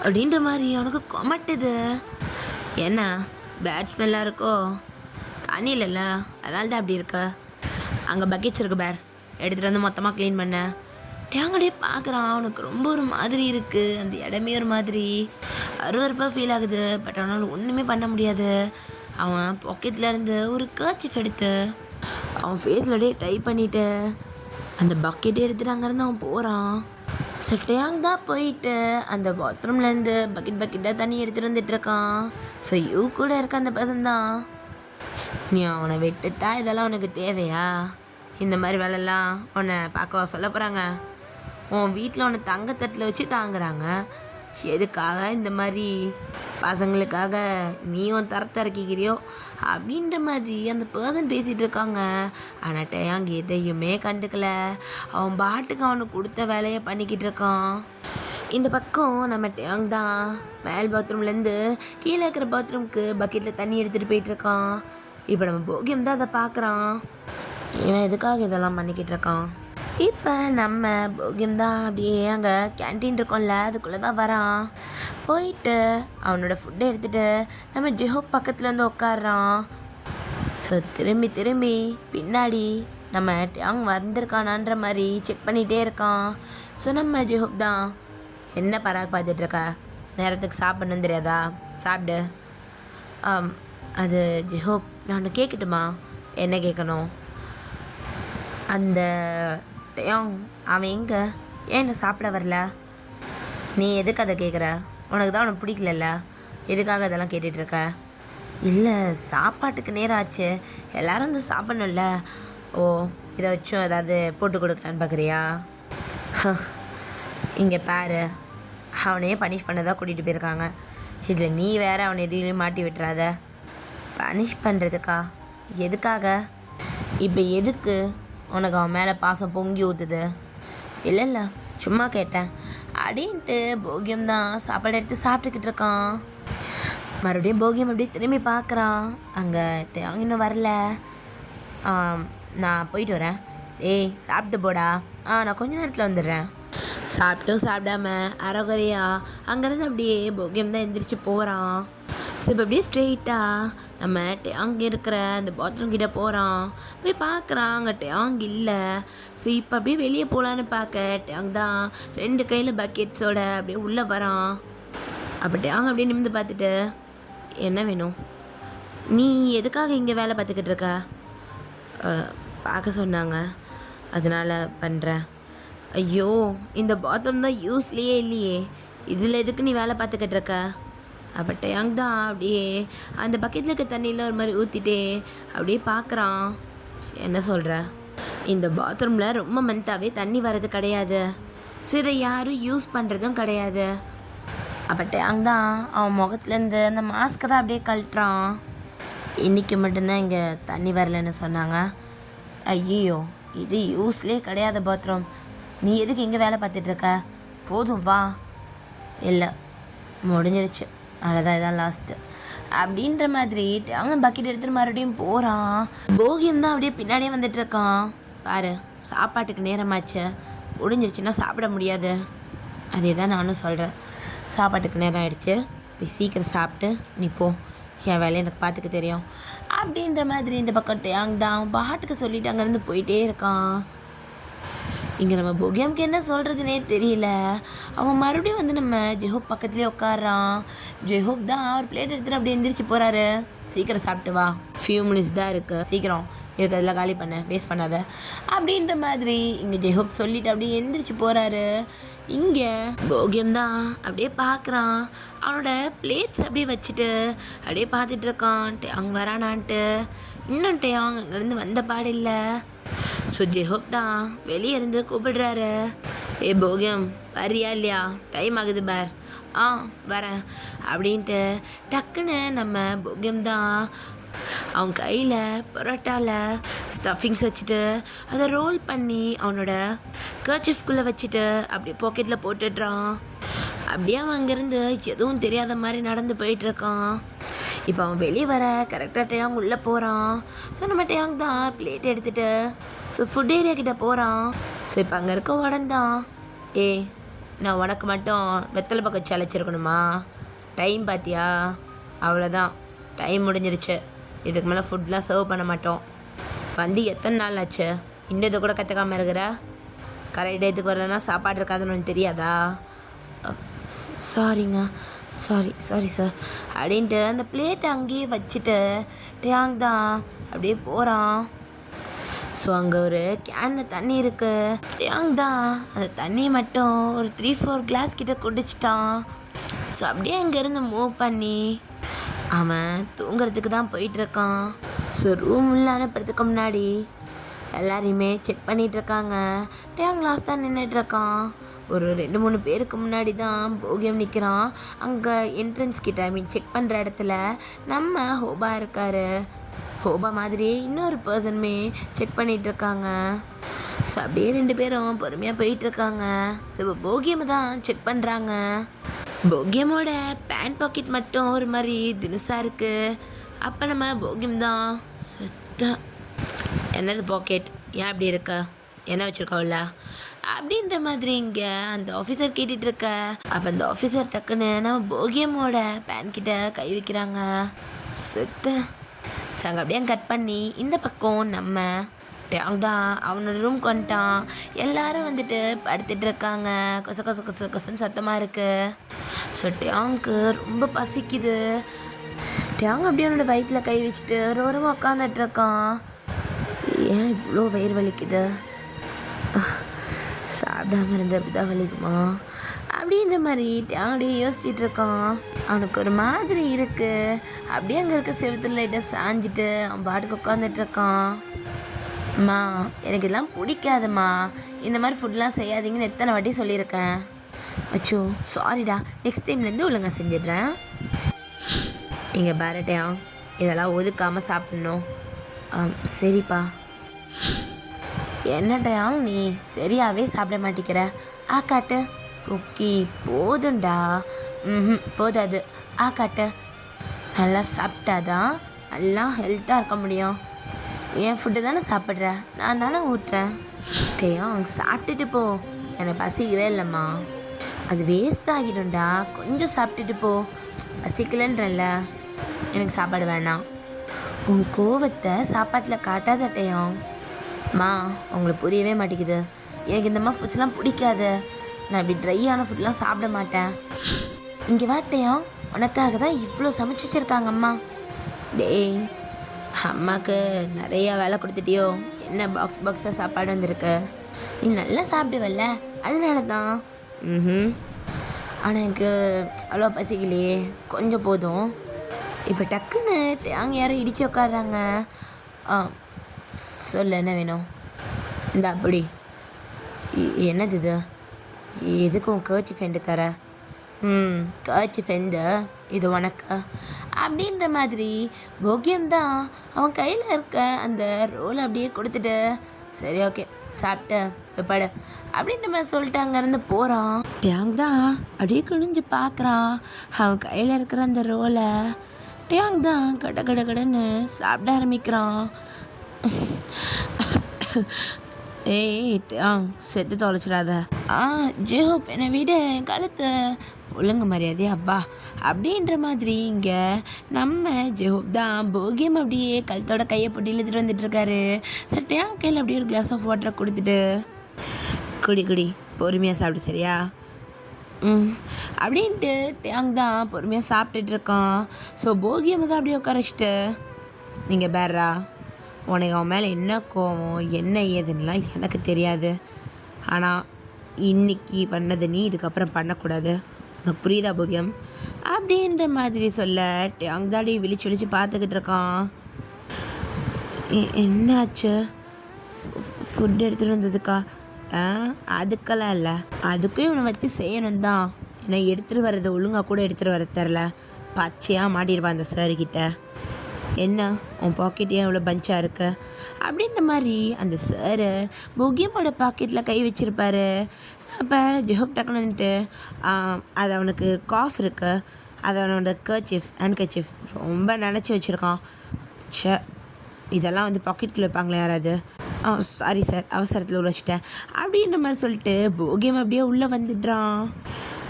அப்படின்ற மாதிரி அவனுக்கு கொமட்டுது. என்ன பேட் ஸ்மெல்லாக இருக்கோ? தண்ணி இல்லைல்ல, அதனால தான் அப்படி இருக்க. அங்கே பக்கெட்ஸ் இருக்கு பேர், எடுத்துகிட்டு வந்து மொத்தமாக க்ளீன் பண்ண. டேங் அப்படியே பார்க்குறான். அவனுக்கு ரொம்ப ஒரு மாதிரி இருக்குது. அந்த இடமே ஒரு மாதிரி அருவருப்பாக ஃபீல் ஆகுது. பட் அவனால் ஒன்றுமே பண்ண முடியாது. அவன் பாக்கெட்லேருந்து ஒரு கர்ச்சீஃப் எடுத்து அவன் ஃபேஸில் அப்படியே டைப் பண்ணிவிட்டு அந்த பக்கெட்டே எடுத்துகிட்டு அங்கேருந்து அவன் போகிறான். ஸோ டேங் தான் போயிட்டு அந்த பாத்ரூம்லேருந்து பக்கெட்டாக தண்ணி எடுத்துகிட்டு வந்துட்டுருக்கான். ஸோ கூட இருக்க அந்த பர்சன் தான், நீ அவனை விட்டுட்டா இதெல்லாம் உனக்கு தேவையா? இந்த மாதிரி வேலைலாம் உன்னை பார்க்கவா சொல்ல போகிறாங்க? உன் வீட்டில் ஒன்று தங்கத்தட்டில் வச்சு தாங்குறாங்க. எதுக்காக இந்த மாதிரி பசங்களுக்காக நீயும் தரத்திறக்கிக்கிறியோ அப்படின்ற மாதிரி அந்த பர்சன் பேசிகிட்டு இருக்காங்க. ஆனால் டேயாங் எதையுமே கண்டுக்கல. அவன் பாட்டுக்கு அவனுக்கு கொடுத்த வேலையை பண்ணிக்கிட்டு இருக்கான். இந்த பக்கம் நம்ம டேயாங் தான் மேல் பாத்ரூம்லேருந்து கீழே இருக்கிற பாத்ரூம்க்கு பக்கெட்டில் தண்ணி எடுத்துகிட்டு போயிட்டுருக்கான். இப்போ நம்ம போகியம் தான் அதை பார்க்குறான். இவன் எதுக்காக இதெல்லாம் பண்ணிக்கிட்டு இருக்கான். இப்போ நம்ம போகியம் தான் அப்படியே அங்கே கேன்டீன் இருக்கோம்ல அதுக்குள்ளே தான் வரான். போயிட்டு அவனோட ஃபுட்டை எடுத்துகிட்டு நம்ம ஜெஹோப் பக்கத்தில் வந்து உட்காடுறான். ஸோ திரும்பி பின்னாடி நம்ம டேயாங் வந்திருக்கானான்ற மாதிரி செக் பண்ணிகிட்டே இருக்கான். ஸோ நம்ம ஜெஹோப் தான் என்ன பராக் பார்த்துட்ருக்கா, நேரத்துக்கு சாப்பிடணும் தெரியாதா, சாப்பிடு. அது ஜெஹோப் நான் ஒன்று கேட்கட்டுமா? என்ன கேட்கணும்? அந்த டேயாங் அவன் எங்கே, ஏன் என்ன சாப்பிட வரல? நீ எதுக்கு அதை கேட்குற? உனக்கு தான் அவனுக்கு பிடிக்கலல்ல, எதுக்காக அதெல்லாம் கேட்டுட்ருக்க? இல்லை, சாப்பாட்டுக்கு நேரம் ஆச்சு, எல்லோரும் வந்து சாப்பிட்ணும்ல. ஓ, இதை வச்சும் ஏதாவது போட்டு கொடுக்கலான்னு பார்க்குறியா? இங்கே பாரு, அவனையே பனிஷ் பண்ண தான் கூட்டிகிட்டு போயிருக்காங்க. இதில் நீ வேறு அவனை எதையும் மாட்டி விட்டுறாத. பனிஷ் பண்ணுறதுக்கா? எதுக்காக? இப்போ எதுக்கு உனக்கு அவன் மேலே பாசம் பொங்கி ஊற்றுது? இல்லை சும்மா கேட்டேன் அப்படின்ட்டு போகியம் தான் சாப்பாடு எடுத்து சாப்பிட்டுக்கிட்டு இருக்கான். மறுபடியும் போகியம் அப்படியே திரும்பி பார்க்குறான். அங்கே டேயாங் இன்னும் வரல. நான் போயிட்டு வரேன். ஏய் சாப்பிட்டு போடா. நான் கொஞ்ச நேரத்தில் வந்துடுறேன். சாப்பிட்டும் சாப்பிடாம அரைகுறையா அங்கேருந்து அப்படியே போகியம் தான் எந்திரிச்சு போகிறான். ஸோ இப்போ அப்படியே ஸ்ட்ரெயிட்டாக நம்ம டேயாங் இருக்கிற அந்த பாத்ரூம் கிட்டே போகிறான். போய் பார்க்குறான், அங்கே டேயாங் இல்லை. ஸோ இப்போ அப்படியே வெளியே போகலான்னு பார்க்க டேயாங் தான் 2 கையில் பக்கெட்ஸோட அப்படியே உள்ளே வரான். அப்போ டேயாங் அப்படியே நிமிந்து பார்த்துட்டு, என்ன வேணும்? நீ எதுக்காக இங்கே வேலை பார்த்துக்கிட்டு இருக்க? பார்க்க சொன்னாங்க, அதனால் பண்ணுறேன். ஐயோ, இந்த பாத்ரூம் தான் யூஸ்லேயே இல்லையே, இதில் எதுக்கு நீ வேலை பார்த்துக்கிட்டு இருக்க? அப்போ டேயாங் தான் அப்படியே அந்த பக்கெட்டில் இருக்க தண்ணியில் ஒரு மாதிரி ஊற்றிட்டே அப்படியே பார்க்குறான். என்ன சொல்கிற? இந்த பாத்ரூமில் ரொம்ப மந்த்தாகவே தண்ணி வர்றது கிடையாது. ஸோ இதை யாரும் யூஸ் பண்ணுறதும் கிடையாது. அப்போ டேயாங் தான் அவன் முகத்துலேருந்து அந்த மாஸ்க்கை தான் அப்படியே கழட்டுறான். இன்றைக்கி மட்டும்தான் இங்கே தண்ணி வரலன்னு சொன்னாங்க. ஐயோ, இது யூஸ்லேயே கிடையாது பாத்ரூம். நீ எதுக்கு இங்கே வேலை பார்த்துட்ருக்க? போதும் வா. இல்லை, முடிஞ்சிருச்சு, அவ்வளோதான், இதான் லாஸ்ட்டு அப்படின்ற மாதிரி அவங்க பக்கெட் எடுத்துகிட்டு மறுபடியும் போகிறான். போகியம் தான் அப்படியே பின்னாடியே வந்துட்டு இருக்கான். பாரு, சாப்பாட்டுக்கு நேரமாச்சு, முடிஞ்சிருச்சுன்னா சாப்பிட முடியாது. அதே தான் நானும் சொல்கிறேன். சாப்பாட்டுக்கு நேரம் ஆகிடுச்சு, போய் சீக்கிரம் சாப்பிட்டு நீ போ, என் வேலையை எனக்கு பார்த்துக்க தெரியும் அப்படின்ற மாதிரி இந்த பக்கம் டேயாங் தான் பாட்டுக்கு சொல்லிட்டு அங்கேருந்து போயிட்டே இருக்கான். இங்கே நம்ம போகியம்க்கு என்ன சொல்கிறதுனே தெரியல. அவன் மறுபடியும் வந்து நம்ம ஜெஹோப் பக்கத்துலேயே உட்காரான். ஜெஹோப் தான் ஒரு பிளேட் எடுத்துகிட்டு அப்படியே எந்திரிச்சு போகிறாரு. சீக்கிரம் சாப்பிட்டு வா, ஃபியூ மினிட்ஸ் தான் இருக்குது, சீக்கிரம் இருக்கிறதெல்லாம் காலி பண்ண, வேஸ்ட் பண்ணாத அப்படின்ற மாதிரி இங்கே ஜெஹோப் சொல்லிவிட்டு அப்படியே எந்திரிச்சு போகிறாரு. இங்கே போகியம் தான் அப்படியே பார்க்குறான். அவனோட பிளேட்ஸ் அப்படியே வச்சுட்டு அப்படியே பார்த்துட்டு இருக்கான் டேயாங் வரானான்ட்டு. இன்னும் டேயாங் அங்கேருந்து வந்த பாடு இல்லை. ஸோ ஜெஹோப் தான் வெளியே இருந்து கூப்பிடுறாரு. ஏ போகியம், வரியா இல்லையா? டைம் ஆகுது பார். வரேன் அப்படின்ட்டு டக்குன்னு நம்ம போகியம் தான் அவன் கையில் பரோட்டாவில் ஸ்டஃபிங்ஸ் வச்சுட்டு அதை ரோல் பண்ணி அவனோட கர்ச்சிஃப்குள்ளே வச்சுட்டு அப்படியே பாக்கெட்டில் போட்டுடுறான். அப்படியே அவன் அங்கேருந்து எதுவும் தெரியாத மாதிரி நடந்து போயிட்டுருக்கான். இப்போ அவன் வெளியே வர கரெக்டாக டேயாங் உள்ளே போகிறான். ஸோ நம்ம டேயாங் தான் பிளேட் எடுத்துகிட்டு ஸோ ஃபுட் ஏரியா கிட்டே போகிறான். ஸோ இப்போ அங்கே இருக்க உடன்தான், நான் உனக்கு மட்டும் வெத்தலை பக்கம் சளைச்சிருக்கணுமா? டைம் பார்த்தியா? அவ்வளோதான், டைம் முடிஞ்சிருச்சு, இதுக்கு மேலே ஃபுட்லாம் சர்வ் பண்ண மாட்டோம். வந்து எத்தனை நாள் ஆச்சு, இன்னும் இதை கூட கற்றுக்காமல் இருக்கிற? கரெக்ட் டேத்துக்கு வரலன்னா சாப்பாடு இருக்காதுன்னு உனக்கு தெரியாதா? சாரிங்க, சாரி சார் அப்படின்ட்டு அந்த பிளேட்டை அங்கேயே வச்சுட்டு டேயாங் தான் அப்படியே போகிறான். ஸோ அங்கே ஒரு கேனில் தண்ணி இருக்குது. டேயாங் தான் அந்த தண்ணியை மட்டும் ஒரு 3-4 கிளாஸ் கிட்ட குடிச்சிட்டான். ஸோ அப்படியே அங்கேருந்து மூவ் பண்ணி அவன் தூங்குறதுக்கு தான் போயிட்டுருக்கான். ஸோ ரூம் உள்ள அனுப்புறதுக்கு முன்னாடி எல்லாரையுமே செக் பண்ணிட்டு இருக்காங்க. டேங் லாஸ்ட் தான் நின்றுட்டு இருக்கான். ஒரு 2-3 பேருக்கு முன்னாடி தான் போகியம் நிற்கிறான். அங்கே என்ட்ரன்ஸ் கிட்ட செக் பண்ணுற இடத்துல நம்ம ஹோபா இருக்காரு. ஹோபா மாதிரியே இன்னொரு பர்சனுமே செக் பண்ணிட்டு இருக்காங்க. ஸோ அப்படியே 2 பேரும் பொறுமையாக போயிட்டுருக்காங்க. ஸோ இப்போ போகியமை தான் செக் பண்ணுறாங்க. போகியமோட பேண்ட் பாக்கெட் மட்டும் ஒரு மாதிரி தினுசாக இருக்குது. அப்போ நம்ம போகியம் தான் சுத்தம் என்னது பாக்கெட் ஏன் அப்படி இருக்க, என்ன வச்சுருக்கோம்ல அப்படின்ற மாதிரி இங்கே அந்த ஆஃபீஸர் கேட்டுட்டு இருக்க. அப்போ அந்த ஆஃபீஸர் டக்குன்னு நம்ம போகியமோட பேன் கிட்ட கை வைக்கிறாங்க. சுத்த சாங்க அப்படியே கட் பண்ணி இந்த பக்கம் நம்ம டேங் தான் அவனோட ரூம்க்கு வந்துட்டான். எல்லாரும் வந்துட்டு படுத்துட்டு இருக்காங்க. கொச கொச கொச கொசன்னு சத்தமாக இருக்குது. ஸோ டேங்க்கு ரொம்ப பசிக்குது. டேங் அப்படியே அவனோட வயிற்றில் கை வச்சுட்டு ஓரமாக உட்காந்துட்டு இருக்கான். ஏன் இவ்வளோ வயிறு வலிக்குது, சாப்பிடாம இருந்து அப்படி தான் வலிக்குமா அப்படின்ற மாதிரி டேங்கடியே யோசிச்சுட்டு இருக்கான். அவனுக்கு ஒரு மாதிரி இருக்குது. அப்படியே அங்கே இருக்க செவத்துல லைட்டாக சாஞ்சிட்டு அவன் பாட்டுக்கு உட்காந்துட்டு இருக்கான். அம்மா எனக்கு இதெல்லாம் பிடிக்காதம்மா, இந்த மாதிரி ஃபுட்லாம் செய்யாதீங்கன்னு எத்தனை வாட்டி சொல்லியிருக்கேன். அச்சோ சாரிடா, நெக்ஸ்ட் டைம்லேருந்து ஒழுங்கா செஞ்சிடுறேன். இங்கே பாரட்டையா இதெல்லாம் ஒதுக்காமல் சாப்பிட்ணும். சரிப்பா. என்னட்டையாங் நீ சரியாகவே சாப்பிட மாட்டேங்கிற. காட்டு குக்கி போதுண்டா. போதாது. காட்டு நல்லா சாப்பிட்டாதான் நல்லா ஹெல்த்தாக இருக்க முடியும். என் ஃபுட்டு தானே சாப்பிட்ற, நான் தானே ஊட்டுறேன். டேயாங் சாப்பிட்டுட்டு போ, எனக்கு பசிக்கவே இல்லைம்மா. அது வேஸ்ட் ஆகிடும்டா, கொஞ்சம் சாப்பிட்டுட்டு போ. பசிக்கலன்றல, எனக்கு சாப்பாடு வேணாம். உன் கோவத்தை சாப்பாட்டில் காட்டாதட்டையாங். மா உங்களுக்கு புரியவே மாட்டேங்குது. எனக்கு இந்த மாதிரி ஃபுட்ஸ்லாம் பிடிக்காது. நான் இப்படி ட்ரையான ஃபுட்லாம் சாப்பிட மாட்டேன். இங்கே வாட்டையாங், உனக்காக தான் இவ்வளோ சமைச்சு வச்சுருக்காங்க அம்மா. டேய் அம்மாவுக்கு நிறையா வேலை கொடுத்துட்டியோ, என்ன பாக்ஸாக சாப்பாடு வந்திருக்கு. நீ நல்லா சாப்பிடுவல்ல, அதனால தான். ஆனால் எனக்கு அவ்வளோ பசிக்கலையே, கொஞ்சம் போதும். இப்போ டக்குன்னு அங்கே யாரும் இடித்து உட்காடுறாங்க. சொல்ல என்ன வேணும்? இந்த அப்படி என்னது இது? எதுக்கும் கேர்ச்சி ஃபெண்டு தர? கேர்ச்சி ஃபெண்டு இது உனக்கு அப்படின்ற மாதிரி போகியம் தான் அவன் கையில் இருக்க அந்த ரோலை அப்படியே கொடுத்துட்டு சரி ஓகே சாப்பிட்டு படு அப்படின்ற மாதிரி சொல்லிட்டு அங்கேருந்து போகிறான். டேங் தான் அப்படியே குனிஞ்சு பார்க்குறான் அவன் கையில் இருக்கிற அந்த ரோலை. டேங் தான் கட கட கடன்னு சாப்பிட ஆரம்பிக்கிறான். ஏய் டேங் செத்து தொலைச்சிடாத. ஜேஹோப் என்னை விட கழுத்து ஒழுங்கு மரியாதையா அப்பா அப்படின்ற மாதிரி இங்கே நம்ம ஜேஹோப் தான் போகியம் அப்படியே கழுத்தோட கையை போட்டு இழுத்துட்டு வந்துட்டுருக்காரு. சரி டேங் கையில் அப்படியே ஒரு கிளாஸ் ஆஃப் வாட்டரை கொடுத்துட்டு குடி பொறுமையாக சாப்பிடு சரியா அப்படின்ட்டு டேங் தான் பொறுமையாக சாப்பிட்டுட்ருக்கான். ஸோ போகியம் தான் அப்படியே உட்கார வச்சுட்டு நீங்கள் பேர்ரா உனக்கு அவன் மேலே என்ன கோவம் என்ன ஏதுன்னெலாம் எனக்கு தெரியாது. ஆனால் இன்னைக்கு பண்ணது நீ இதுக்கப்புறம் பண்ணக்கூடாது, உனக்கு புரியுதா போகியம் அப்படின்ற மாதிரி சொல்ல டேங் தாடி விழிச்சு விழிச்சு பார்த்துக்கிட்டு இருக்கான். என்னாச்சு? ஃபுட் எடுத்துகிட்டு வந்ததுக்கா? அதுக்கெல்லாம் இல்லை, அதுக்கும் இவனை வச்சு செய்யணும் தான். ஏன்னா எடுத்துகிட்டு வர்றது ஒழுங்காக கூட எடுத்துகிட்டு வர தெரில, பச்சையாக மாட்டியிருப்பான் அந்த சார்கிட்ட. என்ன உன் பாக்கெட்டே எவ்வளோ பஞ்சாக இருக்கு அப்படின்ற மாதிரி அந்த சாரு போகியமோட பாக்கெட்டில் கை வச்சுருப்பாரு. ஸோ அப்போ ஜெஹோப் டக்குன்னு வந்துட்டு அது அவனுக்கு காஃப் இருக்கு, அது அவனோட ஹேண்ட் கர்ச்சீஃப் ரொம்ப நினச்சி வச்சுருக்கான். இதெல்லாம் வந்து பாக்கெட்டில் வைப்பாங்களே யாராவது. சாரி சார் அவசரத்தில் உள்ள வச்சுட்டேன் அப்படின்ற மாதிரி சொல்லிட்டு போகியம் அப்படியே உள்ளே வந்துடுறான்.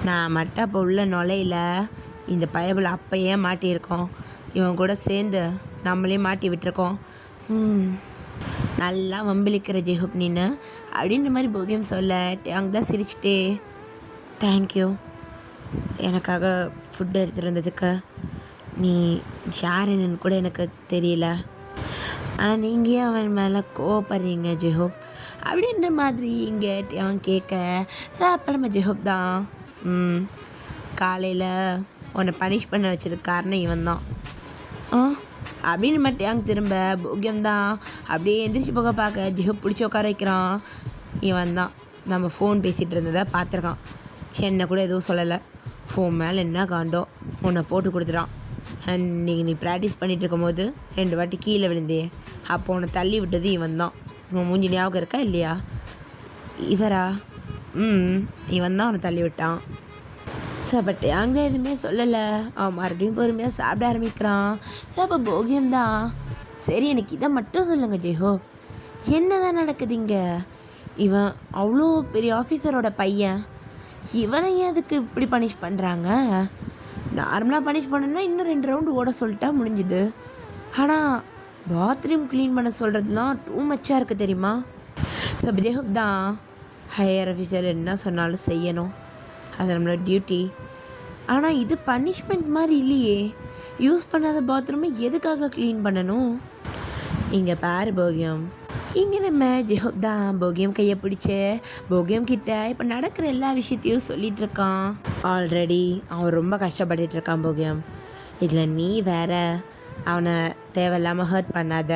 நான் மட்டும் அப்போ உள்ள நுழையில இந்த பயபில் அப்போயே மாட்டியிருக்கோம், இவன் கூட சேர்ந்து நம்மளே மாட்டி விட்டுருக்கோம். நல்லா வம்பிழிக்கிற ஜெஹோப் நீன்னு அப்படின்ற மாதிரி போகியம் சொல்ல அங்கே தான் சிரிச்சிட்டே தேங்க்யூ எனக்காக ஃபுட்டு எடுத்துகிட்டு வந்ததுக்கு. நீ யார் என்னன்னு கூட எனக்கு தெரியல, ஆனால் நீங்கள் அவன் மேலே கோவப்படுறீங்க ஜெஹோப் அப்படின்ற மாதிரி இங்கே அவன் கேட்க. ஸோ அப்போ நம்ம ஜெஹோப் தான் காலையில் உன்னை பனிஷ் பண்ண வச்சதுக்கு காரணம் இவன் தான். அப்படின்னு மட்டும் அங்கே திரும்ப போகியம் தான் அப்படியே எந்திரிச்சு போக பார்க்க ஜெஹப் பிடிச்சி உட்கார வைக்கிறான். இவன் தான் நம்ம ஃபோன் பேசிகிட்டு இருந்ததை பார்த்துருக்கான். என்ன கூட எதுவும் சொல்லலை. ஃபோன் மேலே என்ன காண்டோ உன்னை போட்டு கொடுத்துட்டான். அன்றைக்கி நீ ப்ராக்டிஸ் பண்ணிகிட்டு இருக்கும் போது 2 வாட்டி கீழே விழுந்தே, அப்போ உன்னை தள்ளி விட்டது இவன் தான். உன் மூஞ்சி ஞாபகம் இருக்கா இல்லையா? இவரா? இவன் தான் அவனை தள்ளி விட்டான். ஸோ பட் அங்கே எதுவுமே சொல்லலை. அவன் மறுபடியும் பொறுமையாக சாப்பிட ஆரம்பிக்கிறான். ஸோ அப்போ போகியம் தான், சரி எனக்கு இதை மட்டும் சொல்லுங்கள் ஜெஹோப், என்ன தான் நடக்குது இங்கே? இவன் அவ்வளோ பெரிய ஆஃபீஸரோட பையன், இவனை ஏன் அதுக்கு இப்படி பனிஷ் பண்ணுறாங்க? நார்மலாக பனிஷ் பண்ணணும்னா இன்னும் 2 ரவுண்டு ஓட சொல்லிட்டா முடிஞ்சுது. ஆனால் பாத்ரூம் க்ளீன் பண்ண சொல்கிறதுலாம் டூ மச்சாக இருக்குது தெரியுமா? ஸோ ஜெஹோப் தான், ஹையர் ஆஃபீஸர் என்ன சொன்னாலும் செய்யணும், அது நம்மளோட டியூட்டி. ஆனால் இது பனிஷ்மெண்ட் மாதிரி இல்லையே. யூஸ் பண்ணாத பாத்ரூமை எதுக்காக க்ளீன் பண்ணணும்? இங்கே பாரு போகியம், இங்கே நம்ம ஜெஹோப் தான் போகியம் கையை பிடிச்சி போகியம் கிட்ட இப்போ நடக்கிற எல்லா விஷயத்தையும் சொல்லிகிட்டு இருக்கான். ஆல்ரெடி அவன் ரொம்ப கஷ்டப்பட்டுட்டு இருக்கான் போகியம். இதில் நீ வேற அவனை தேவையில்லாமல் ஹர்ட் பண்ணாத.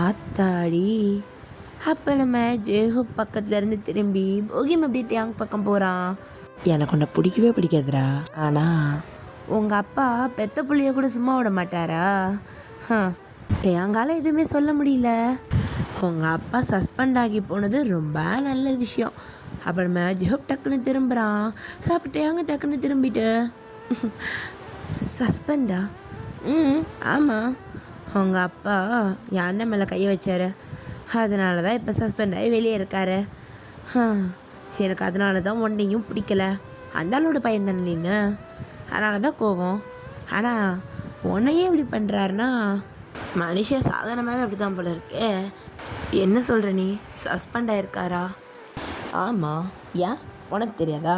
ஆத்தாடி. அப்போ நம்ம ஜெஹோப் பக்கத்துலேருந்து திரும்பி போகியம் அப்படியே டேங் பக்கம் போகிறான். எனக்கு உன்னை பிடிக்கவே பிடிக்காதுடா, ஆனால் உங்கள் அப்பா பெத்த புள்ளைய கூட சும்மா விட மாட்டாரா? டேங்கால எதுவுமே சொல்ல முடியல. உங்கள் அப்பா சஸ்பெண்ட் ஆகி போனது ரொம்ப நல்ல விஷயம். அப்புறமா ஜெஹோப் டக்குன்னு திரும்புகிறான். சாப்பிட்டேங்க டக்குன்னு திரும்பிட்டு, சஸ்பெண்டா? ஆமாம், உங்கள் அப்பா என் அண்ணன் மேலே கையை வச்சார், அதனால தான் இப்போ சஸ்பெண்ட் ஆகி வெளியே இருக்காரு. எனக்கு அதனால தான் ஒன்றையும் பிடிக்கல. அந்த ஆளோட பையன் தானே நின்று, அதனால தான் கோவம். ஆனால் உன்னையே இப்படி பண்ணுறாருன்னா மனுஷன் சாதாரணமாகவே அப்படி தான் போல இருக்கே. என்ன சொல்கிற நீ? சஸ்பெண்ட் ஆகிருக்காரா? ஆமாம். ஏன் உனக்கு தெரியாதா?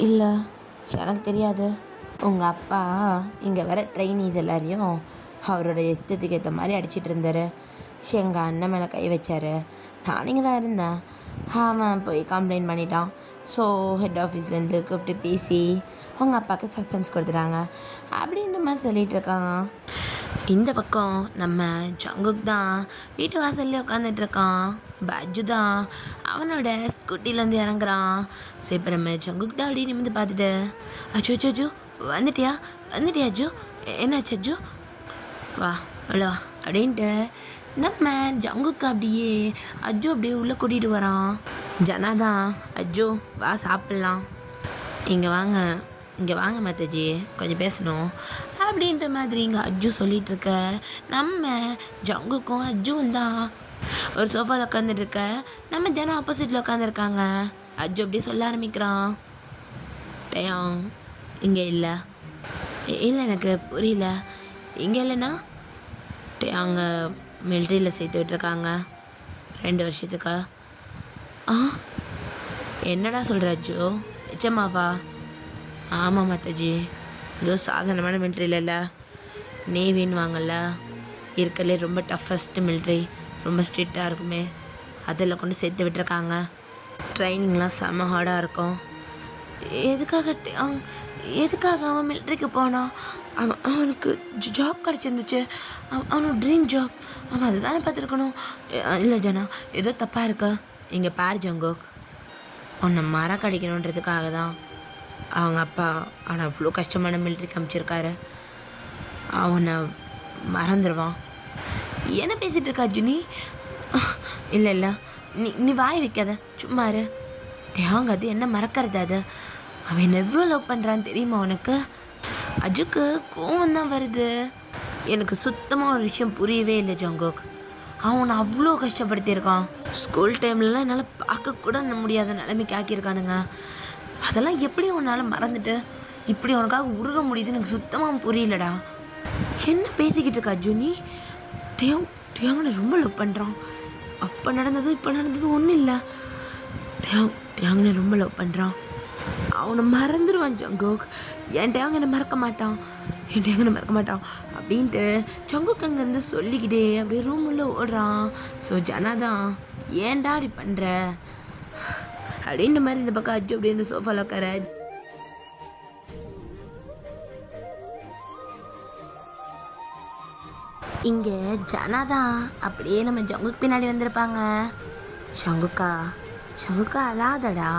இல்லை எனக்கு தெரியாது. உங்கள் அப்பா இங்கே வர ட்ரைனீஸ் எல்லாரையும் அவரோட இஷ்டத்துக்கு ஏற்ற மாதிரி அடிச்சிட்டு இருந்தார். எங்கள் அண்ணன் மேலே கை வச்சார். நான் இங்கே தான் இருந்தேன். அவன் போய் கம்ப்ளைண்ட் பண்ணிட்டான். ஸோ ஹெட் ஆஃபீஸ்லேருந்து கூப்பிட்டு பேசி உங்கள் அப்பாவுக்கு சஸ்பென்ஸ் கொடுத்துட்டாங்க அப்படின்ற மாதிரி சொல்லிகிட்டு இருக்காங்க. இந்த பக்கம் நம்ம ஜங்குக் தான் வீட்டு வாசல்லே உட்காந்துட்ருக்கான். பஜ்ஜு தான் அவனோட ஸ்கூட்டிலேருந்து இறங்குறான். ஸோ இப்போ நம்ம ஜங்குக் தான் அப்படியே நிமிந்து பார்த்துட்டு, அஜோ அஜோ வந்துட்டியா அஜோ, என்னாச்சு அஜோ, வா அவ்வளோ அப்படின்ட்டு நம்ம ஜங்குக்கு அப்படியே அஜோ அப்படியே உள்ளே கூட்டிகிட்டு வரான். ஜனாதான், அஜோ வா சாப்பிட்லாம், இங்கே வாங்க மாதாஜி கொஞ்சம் பேசணும் அப்படின்ற மாதிரி இங்கே அஜு சொல்லிகிட்டு இருக்க. நம்ம ஜங்குக்கும் அஜுவும் தான் ஒரு சோஃபாவில் உட்காந்துட்டு இருக்க. நம்ம ஜனம் ஆப்போசிட்டில் உட்காந்துருக்காங்க. அஜு அப்படியே சொல்ல ஆரம்பிக்கிறான், டயாங் இங்கே இல்லை. எனக்கு புரியல. இங்கே இல்லைன்னா டயாங்க மிலிட்ரியில் சேர்த்து விட்டுருக்காங்க 2 வருஷத்துக்கா. என்னடா சொல்கிற அஜு, நிச்சயமாவா? ஆமாம் மாதாஜி, ஏதோ சாதாரணமான மிலிட்ரியில் இல்லை, நேவின்னு வாங்கல, இருக்கலே ரொம்ப டஃபஸ்ட்டு மிலிட்ரி, ரொம்ப ஸ்ட்ரிக்டாக இருக்குமே, அதில் கொண்டு சேர்த்து விட்டுருக்காங்க. ட்ரைனிங்லாம் செம்ம ஹார்டாக இருக்கும். எதுக்காக அவன் மிலிட்ரிக்கு போனான்? அவனுக்கு ஜாப் கிடச்சிருந்துச்சு, அவனோட ட்ரீம் ஜாப், அவன் அதை தானே பார்த்துருக்கணும். இல்லை ஜனா, ஏதோ தப்பாக இருக்கா? இங்கே பார் ஜங்கோக், உன்னை மரம் கடிக்கணுன்றதுக்காக தான் அவங்க அப்பா அவனை அவ்வளோ கஷ்டமான மிலிட்ரிக்கு அனுப்பிச்சிருக்காரு. அவனை மறந்துடுவான். என்ன பேசிகிட்டு இருக்கா ஜுனி? இல்லை நீ வாய் வைக்காத, சும்மாரு. தேங்க அது என்ன மறக்கிறது? அது அவன் என்ன எவ்வளோ லவ் பண்ணுறான்னு தெரியுமா உனக்கு? அஜுக்கு கோவம் தான் வருது. எனக்கு சுத்தமாக ஒரு விஷயம் புரியவே இல்லை ஜங்கோக். அவனை அவ்வளோ கஷ்டப்படுத்தியிருக்கான். ஸ்கூல் டைம்லலாம் என்னால் பார்க்கக்கூட முடியாத நிலைமைக்கு ஆக்கியிருக்கானுங்க. அதெல்லாம் எப்படி உன்னால் மறந்துட்டு இப்படி உனக்காக உருக முடியுதுன்னு எனக்கு சுத்தமாக புரியலடா. என்ன பேசிக்கிட்டு இருக்கா ஜூனி? டேங்கனை ரொம்ப லவ் பண்ணுறான். அப்போ நடந்ததும் இப்போ நடந்ததும் ஒன்றும் இல்லை. டேங்கனை ரொம்ப லவ் பண்ணுறான். அவனை மறந்துடுவான் ஜங்கோக். என் டேங்கனை மறக்க மாட்டான் அப்படின்ட்டு ஜங்கோக் அங்கேருந்து சொல்லிக்கிட்டே அப்படியே ரூம் உள்ள ஓடுறான். ஸோ ஜனாதான், ஏன்டா அப்படி பண்ணுற அப்படின்ற மாதிரி இந்த பக்கம் அஜு அப்படியே இந்த சோஃபாவில் உட்கார. இங்கே ஜனா தான் அப்படியே நம்ம ஜங்குக்கு பின்னாடி வந்திருப்பாங்க. ஷங்குக்கா ஷங்குக்கா அழாதடா.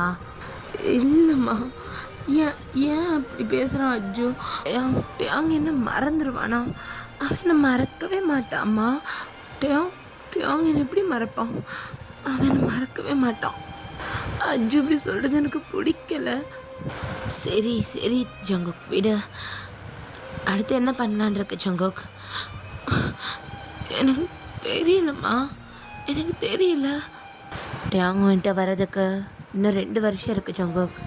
இல்லைம்மா, ஏன் ஏன் அப்படி பேசுகிறான் அஜ்ஜு? டேங் என்ன மறந்துடுவானா? அவன் என்ன மறக்கவே மாட்டாம்மா. டேங் என்ன எப்படி மறப்பான்? அவன் என்ன மறக்கவே மாட்டான். அஜ்ஜு இப்படி சொல்கிறது எனக்கு பிடிக்கல. சரி சரி ஜங்குக் விடு. அடுத்து என்ன பண்ணலான் இருக்கு ஜங்குக்? எனக்கு தெரியலம்மா, எனக்கு தெரியல. டேங் வந்துட்டு வர்றதுக்கு இன்னும் 2 வருஷம் இருக்குது ஜங்குக்.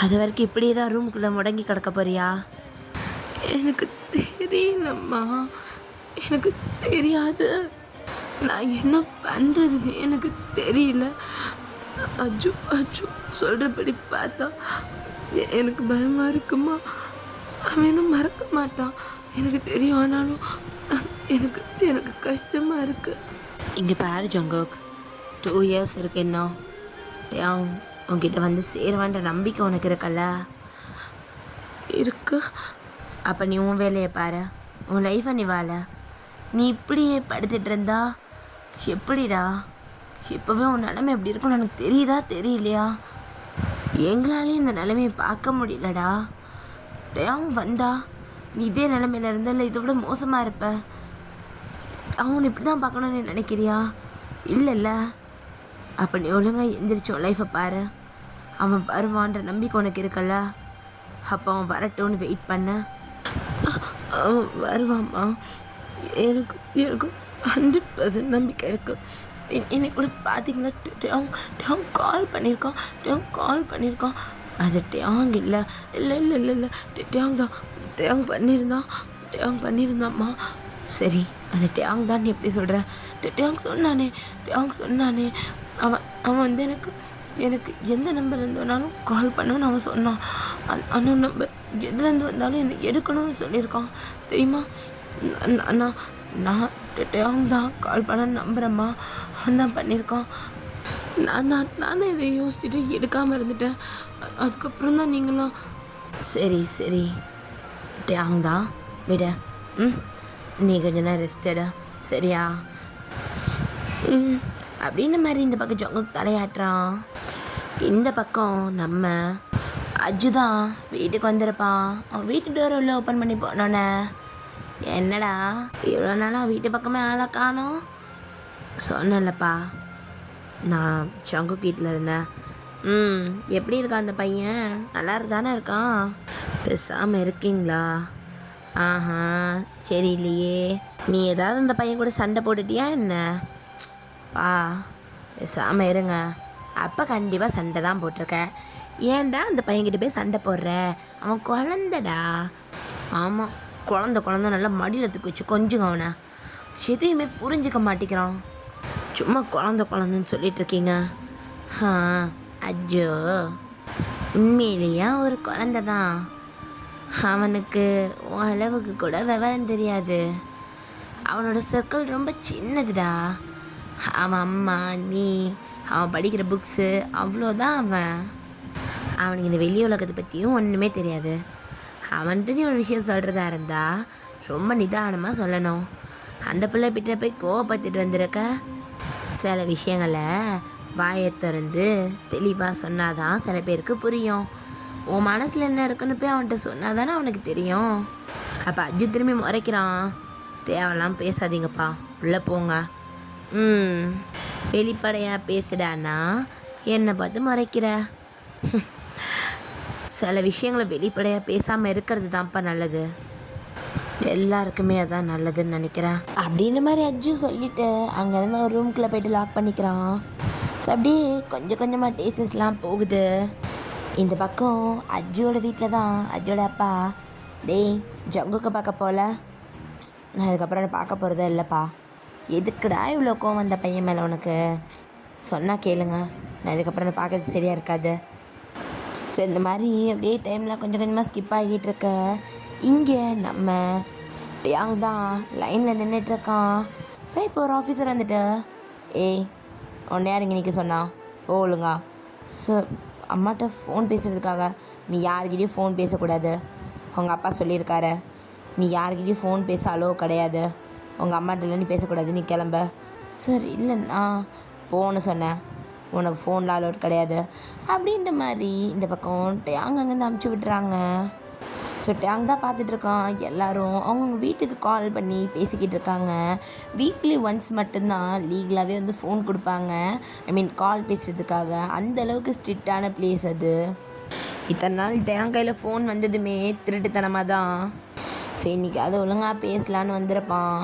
அது வரைக்கும் இப்படியே தான் ரூம்குள்ளே முடங்கி கிடக்க போறியா? எனக்கு தெரியலம்மா, எனக்கு தெரியாது. நான் என்ன பண்ணுறதுன்னு எனக்கு தெரியல. அஜு அஜு சொல்கிறபடி பார்த்தா எனக்கு பயமாக இருக்குமா. அவன் என்ன மறக்க மாட்டான், எனக்கு தெரியும். ஆனாலும் எனக்கு எனக்கு கஷ்டமாக இருக்குது. இங்கே பாரு ஜங்குக், 2 இயர்ஸ் இருக்கு இன்னும். உங்ககிட்ட வந்து சேருவான்ற நம்பிக்கை உனக்கு இருக்கல்ல? இருக்கு. அப்போ நீ உன் வேலையை பாரு, உன் லைஃப்பை நீ வாழ. நீ இப்படியே படுத்துட்டு இருந்தா எப்படிடா? இப்போவே உன் நிலைமை எப்படி இருக்குன்னு எனக்கு தெரியுதா தெரியலையா? எங்களாலேயும் இந்த நிலைமையை பார்க்க முடியலடா. டேங் வந்தா நீ இதே நிலைமையில இருந்தால இதை விட மோசமாக இருப்ப. அவன் இப்படி தான் பார்க்கணுன்னு நினைக்கிறியா? இல்லைல்ல. அப்போ நீ ஒழுங்காக எந்திரிச்சு உன் லைஃப்பை பாரு. அவன் வருவான்ற நம்பிக்கை உனக்கு இருக்கல்ல? அப்போ அவன் வரட்டும்னு வெயிட் பண்ண. அவன் வருவாம்மா, எனக்கு எனக்கு 100% நம்பிக்கை இருக்குது. இன்னைக்கு கூட பார்த்தீங்களா, டேங் கால் பண்ணியிருக்கான். அது டேங் இல்லை இல்லை இல்லை இல்லை இல்லை டேங் தான். டேங் பண்ணியிருந்தாம்மா. சரி, அது டேங் தான். நீ எப்படி சொல்கிற? டேங் சொன்னானே அவன் வந்து எனக்கு எந்த நம்பர்லேருந்து வந்தாலும் கால் பண்ணணும்னு அவன் சொன்னான். அந்த நம்பர் எதுலேருந்து வந்தாலும் என்னை எடுக்கணும்னு சொல்லியிருக்கான் தெரியுமா? நான் டேங் தான் கால் பண்ண நம்புகிறேம்மா. அவன் தான் பண்ணியிருக்கான். நான் தான் இதை யோசிச்சுட்டு எடுக்காமல் இருந்துட்டேன். அதுக்கப்புறம் தான் நீங்களாம். சரி டேங் தான் விட. நீ கொஞ்ச நேரம் ரெஸ்ட் எடு, சரியா? அப்படின்னு மாதிரி இந்த பக்கம் ஜங்குக்கு தலையாட்டுறான். இந்த பக்கம் நம்ம அஜு தான் வீட்டுக்கு வந்திருப்பான். அவன் வீட்டு டோர் உள்ள ஓப்பன் பண்ணி போனோன்னே, என்னடா இவ்வளோ நாளாக வீட்டு பக்கமே ஆளை காணோம்? சொன்னேன்லப்பா, நான் ஜங்குக் வீட்டில் இருந்தேன். எப்படி இருக்கான் அந்த பையன்? நல்லா தானே இருக்கான்? பேசாமல் இருக்கீங்களா? ஆஹா, சரி இல்லையே. நீ ஏதாவது அந்த பையன் கூட சண்டை போட்டுட்டியா என்ன? பா, பேசாமல் இருங்க. அப்போ கண்டிப்பாக சண்டை தான் போட்டிருக்க. ஏன்டா அந்த பையன்கிட்ட போய் சண்டை போடுற? அவன் குழந்தடா. ஆமாம், குழந்த நல்லா மடியில் தூக்கி வச்சு கொஞ்சம் அவனை எதையுமே புரிஞ்சிக்க மாட்டேங்கிறான். சும்மா குழந்தன்னு சொல்லிட்டு இருக்கீங்க. அஜ்ஜோ உண்மையிலேயே ஒரு குழந்த தான். அவனுக்கு அளவுக்கு கூட விவரம் தெரியாது. அவனோட சர்க்கிள் ரொம்ப சின்னதுடா. அவன் அம்மா, நீ, அவன் படிக்கிற புக்ஸு, அவ்வளோதான். அவனுக்கு இந்த வெளி உலகத்தை பற்றியும் ஒன்றுமே தெரியாது. அவன்கிட்ட நீ ஒரு விஷயம் சொல்கிறதா இருந்தால் ரொம்ப நிதானமாக சொல்லணும். அந்த பிள்ளை கிட்ட போய் கோவப்பட்டுட்டு வந்திருக்க. சில விஷயங்களை வாயை திறந்து தெளிவாக சொன்னாதான் சில பேருக்கு புரியும். உன் மனசில் என்ன இருக்குன்னு போய் அவன்கிட்ட சொன்னால் தானே அவனுக்கு தெரியும். அப்போ அஜு திரும்பி முறைக்கிறான். தேவையெல்லாம் பேசாதீங்கப்பா, உள்ளே போங்க. வெளிப்படையாக பேசுடான்னா என்னை பார்த்து முறைக்கிற. சில விஷயங்களை வெளிப்படையாக பேசாமல் இருக்கிறது தான்ப்பா நல்லது. எல்லாருக்குமே அதான் நல்லதுன்னு நினைக்கிறேன் அப்படின்ற மாதிரி அஜு சொல்லிவிட்டு அங்கேருந்து ஒரு ரூம்குள்ளே போய்ட்டு லாக் பண்ணிக்கிறான். ஸோ அப்படியே கொஞ்சம் கொஞ்சமாக டேஸஸ்லாம் போகுது. இந்த பக்கம் அஜுவோட வீட்டில் தான் அஜுவோட அப்பா, டேய் ஜங்குக்கு பார்க்க போகல? நான் அதுக்கப்புறம் பார்க்க போகிறதே இல்லைப்பா. எதுக்குடா இவ்வளோ கோவம் வந்த பையன் மேலே உனக்கு? சொன்னால் கேளுங்க, நான் இதுக்கப்புறம் பார்க்கறது சரியாக இருக்காது. ஸோ இந்த மாதிரி அப்படியே டைமில் கொஞ்சம் கொஞ்சமாக ஸ்கிப் ஆகிட்டு இருக்க. இங்கே நம்ம டேங் தான் லைனில் நின்றுட்டுருக்கான். ஸோ இப்போ ஒரு ஆஃபீஸர் வந்துட்டு, ஏய் உன்னை யார் இங்கே நிற்க சொன்னா? ஒழுங்கா. ஸோ அம்மாட்ட ஃபோன் பேசுகிறதுக்காக நீ யார்கிட்டையும் ஃபோன் பேசக்கூடாது. உங்கள் அப்பா சொல்லியிருக்காரு, நீ யார்கிட்டையும் ஃபோன் பேச அளவு கிடையாது. உங்கள் அம்மாட்டெல்லாம் நீ பேசக்கூடாது, நீ கிளம்ப. சார் இல்லை நான் போன்னு சொன்னேன், உனக்கு ஃபோனில் அலோட் கிடையாது அப்படின்ற மாதிரி இந்த பக்கம் டேங் அங்கேருந்து அமுச்சு விட்டுறாங்க. ஸோ டேங் தான் பார்த்துட்ருக்கான். எல்லோரும் அவங்கவுங்க வீட்டுக்கு கால் பண்ணி பேசிக்கிட்டு இருக்காங்க. வீக்லி ஒன்ஸ் மட்டும்தான் லீகலாகவே வந்து ஃபோன் கொடுப்பாங்க, ஐ மீன் கால் பேசுகிறதுக்காக. அந்தளவுக்கு ஸ்ட்ரிக்டான பிளேஸ் அது. இத்தனை நாள் டேங் கையில் ஃபோன் வந்ததுமே திருட்டுத்தனமாக தான். சரி இன்றைக்கி அதை ஒழுங்காக பேசலான்னு வந்திருப்பான்.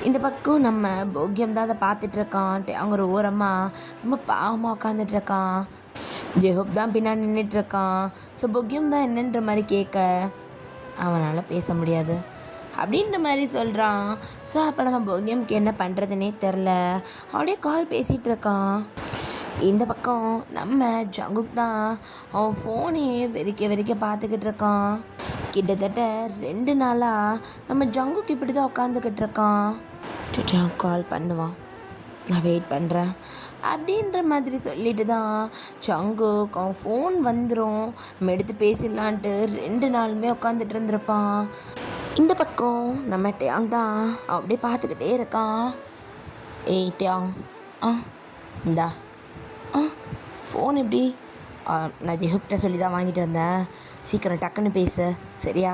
இந்த பக்கம் நம்ம போக்கியம் தான் அதை பார்த்துட்ருக்கான். டேங் ஒரு ஓரமாக ரொம்ப பாவமாக உட்காந்துட்ருக்கான். ஜெஹோப் தான் பின்னாடி நின்றுட்டுருக்கான். ஸோ போக்கியம் தான் என்னன்ற மாதிரி கேட்க அவனால் பேச முடியாது அப்படின்ற மாதிரி சொல்கிறான். ஸோ அப்போ நம்ம போக்கியம்க்கு என்ன பண்ணுறதுனே தெரில, அப்படியே கால் பேசிகிட்டு இருக்கான். இந்த பக்கம் நம்ம ஜங்குக் தான் அவன் ஃபோனையே வெறிக்க பார்த்துக்கிட்டு இருக்கான். கிட்டத்தட்ட 2 நாளாக நம்ம ஜங்குக் இப்படி தான் உட்காந்துக்கிட்டு இருக்கான். கால் பண்ணுவான், நான் வெயிட் பண்ணுறேன் அப்படின்ற மாதிரி சொல்லிட்டு தான் ஜங்குக் அவன் ஃபோன் வந்துடும் நம்ம எடுத்து பேசிடலான்ட்டு 2 நாளுமே உட்காந்துட்டு இருந்திருப்பான். இந்த பக்கம் நம்ம டேங் தான் அப்படியே பார்த்துக்கிட்டே இருக்கான். ஏய் டேங், இந்தா ஃபோன் எப்படி? நான் ஜெஹப்கிட்ட சொல்லி தான் வாங்கிட்டு வந்தேன், சீக்கிரம் டக்குன்னு பேசு சரியா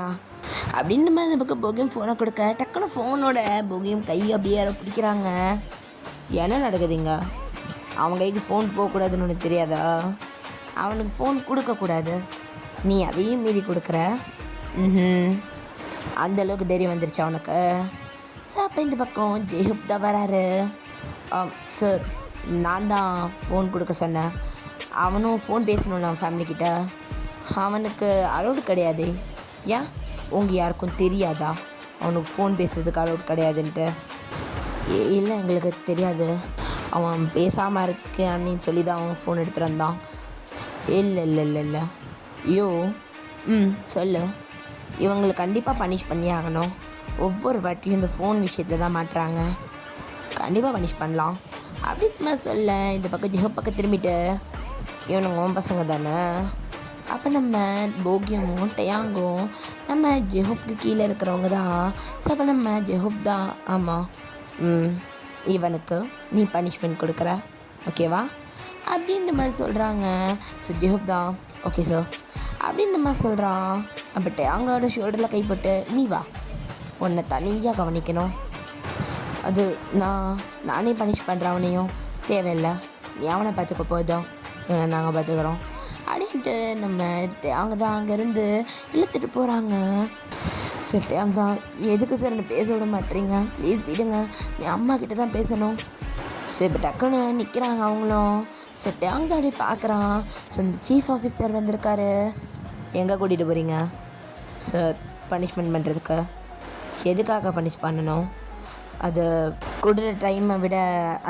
அப்படின்ற மாதிரி இந்த பக்கம் போகியம் ஃபோனை கொடுக்க டக்குன்னு ஃபோனோட போகியம் கை அப்படியே யாரோ பிடிக்கிறாங்க. என்ன நடக்குதுங்க? அவன் கைக்கு ஃபோன் போகக்கூடாதுன்னு உனக்கு தெரியாதா? அவனுக்கு ஃபோன் கொடுக்கக்கூடாது, நீ அதையும் மீறி கொடுக்குற. அந்தளவுக்கு தைரியம் வந்துருச்சு அவனுக்கு. ஸோ அப்போ இந்த பக்கம் ஜெஹப் தான் வராரு. சார் நான் தான் ஃபோன் கொடுக்க சொன்னேன், அவனும் ஃபோன் பேசணும்ல அவன் ஃபேமிலிக்கிட்ட. அவனுக்கு அலோடு கிடையாது. ஏன் உங்கள் யாருக்கும் தெரியாதா அவனுக்கு ஃபோன் பேசுகிறதுக்கு அலோடு கிடையாதுன்ட்டு? இல்லை எங்களுக்கு தெரியாது, அவன் பேசாமல் இருக்கான்னு சொல்லி தான் அவன் ஃபோன் எடுத்துகிட்டு வந்தான். இல்லை ஐயோ சொல்லு, இவங்களை கண்டிப்பாக பனிஷ் பண்ணி ஆகணும். ஒவ்வொரு வாட்டியும் இந்த ஃபோன் விஷயத்தில் தான் மாட்டுறாங்க, கண்டிப்பாக பனிஷ் பண்ணலாம் அப்படின்னு சொல்ல இந்த பக்கம் ஜெஹப் பக்கம் திரும்பிட்டு இவனுங்க பசங்க தானே. அப்போ நம்ம போகியமும் டேங்கும் நம்ம ஜெஹப்க்கு கீழே இருக்கிறவங்க தான். ஸோ அப்போ நம்ம ஜெஹப் தான் ஆமாம் இவனுக்கு நீ பனிஷ்மெண்ட் கொடுக்குற ஓகேவா அப்படின்ற மாதிரி சொல்கிறாங்க. ஸோ ஜெஹப் தான் ஓகே சார் அப்படின்ற மாதிரி சொல்கிறான். அப்போ டேங்கோட ஷோல்டரில் கைப்பட்டு நீ வா, உன்னை தனியாக கவனிக்கணும், அது நானே பனிஷ் பண்ணுறேன், அவனையும் தேவையில்லை, நீ அவனை பார்த்துக்க போதும், இவனை நாங்கள் பார்த்துக்குறோம் அப்படின்ட்டு நம்ம டேங்க தான் அங்கேருந்து இழுத்துட்டு போகிறாங்க. ஸோ டேங் தான் எதுக்கு சார் என்ன பேச விட மாட்டேறீங்க, ப்ளீஸ் விடுங்க, நீ அம்மா கிட்ட தான் பேசணும். ஸோ இப்போ டக்குன்னு நிற்கிறாங்க அவங்களும். ஸோ டேங் தான் அப்படியே பார்க்குறான். ஸோ இந்த சீஃப் ஆஃபீஸர் வந்திருக்காரு. எங்கே கூட்டிகிட்டு போகிறீங்க? சார் பனிஷ்மெண்ட் பண்ணுறதுக்கு. எதுக்காக பனிஷ் பண்ணணும்? அது கொடுக்குற டைமை விட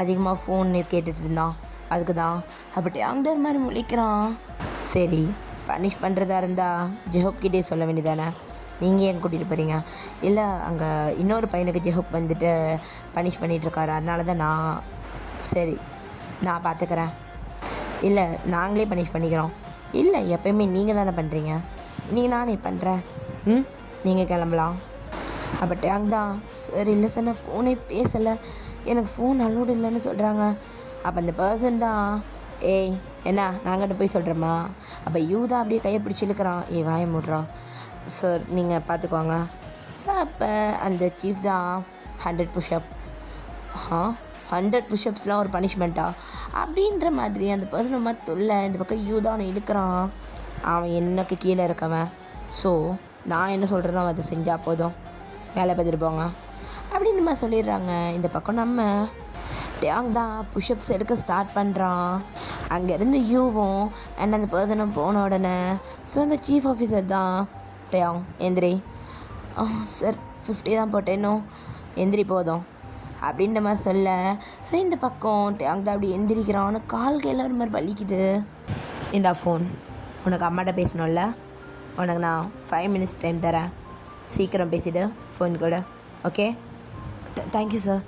அதிகமாக ஃபோன் கேட்டுட்டு இருந்தான், அதுக்கு தான். அப்போ டேங் தான் மாதிரி முழிக்கிறான். சரி பனிஷ் பண்ணுறதா இருந்தால் ஜெஹப்கிட்டே சொல்ல வேண்டியதானே, நீங்கள் ஏன் கூட்டிகிட்டு போகிறீங்க? இல்லை அங்கே இன்னொரு பையனுக்கு ஜெஹப் வந்துட்டு பனிஷ் பண்ணிகிட்ருக்காரு, அதனால தான் சரி நான் பார்த்துக்கிறேன். இல்லை நாங்களே பனிஷ் பண்ணிக்கிறோம். இல்லை எப்போயுமே நீங்கள் தானே பண்ணுறீங்க, இன்றைக்கி நானே பண்ணுறேன், நீங்கள் கிளம்பலாம். அப்போ டேங் தான் சரி இல்லை சார் நான் ஃபோனே பேசலை, எனக்கு ஃபோன் அலோடு இல்லைன்னு சொல்கிறாங்க. அப்போ அந்த பர்சன் தான் ஏய் என்ன நாங்கிட்ட போய் சொல்கிறோமா? அப்போ தான் அப்படியே கையை பிடிச்சி இழுக்கிறான். வாய மூடுறான். சார் நீங்கள் பார்த்துக்கோங்க. ஸோ அப்போ அந்த சீஃப் தான் 100 புஷ்அப்ஸ் 100 புஷ்அப்ஸ்லாம் ஒரு பனிஷ்மெண்ட்டா அப்படின்ற மாதிரி அந்த பர்சனை மத்துள்ள இந்த பக்கம் தான் அவனை இழுக்கிறான். அவன் எனக்கு கீழே இருக்கவன், ஸோ நான் என்ன சொல்கிறேனோ அதை செஞ்சால் போதும், வேலை பார்த்துட்டு போங்க அப்படின்னு நம்ம சொல்லிடுறாங்க. இந்த பக்கம் நம்ம டேங் தான் புஷ்அப்ஸ் எடுக்க ஸ்டார்ட் பண்ணுறான். அங்கேருந்து யூவும் அண்ட் அந்த பர்சனும் போன உடனே ஸோ அந்த சீஃப் ஆஃபீஸர் தான் டேங் எந்திரி. சார் 50 தான் போட்டேனோ, எந்திரி போதும் அப்படின்ற மாதிரி சொல்ல. ஸோ இந்த பக்கம் டேங் தான் அப்படி எந்திரிக்கிறான். கால் கையில் ஒரு மாதிரி வலிக்குது. இந்த ஃபோன் உனக்கு அம்மாட்ட பேசணும்ல, உனக்கு நான் 5 மினிட்ஸ் டைம் தரேன், சீக்கிரம் பேசிவிடு ஃபோன் கூட, ஓகே? Thank you sir.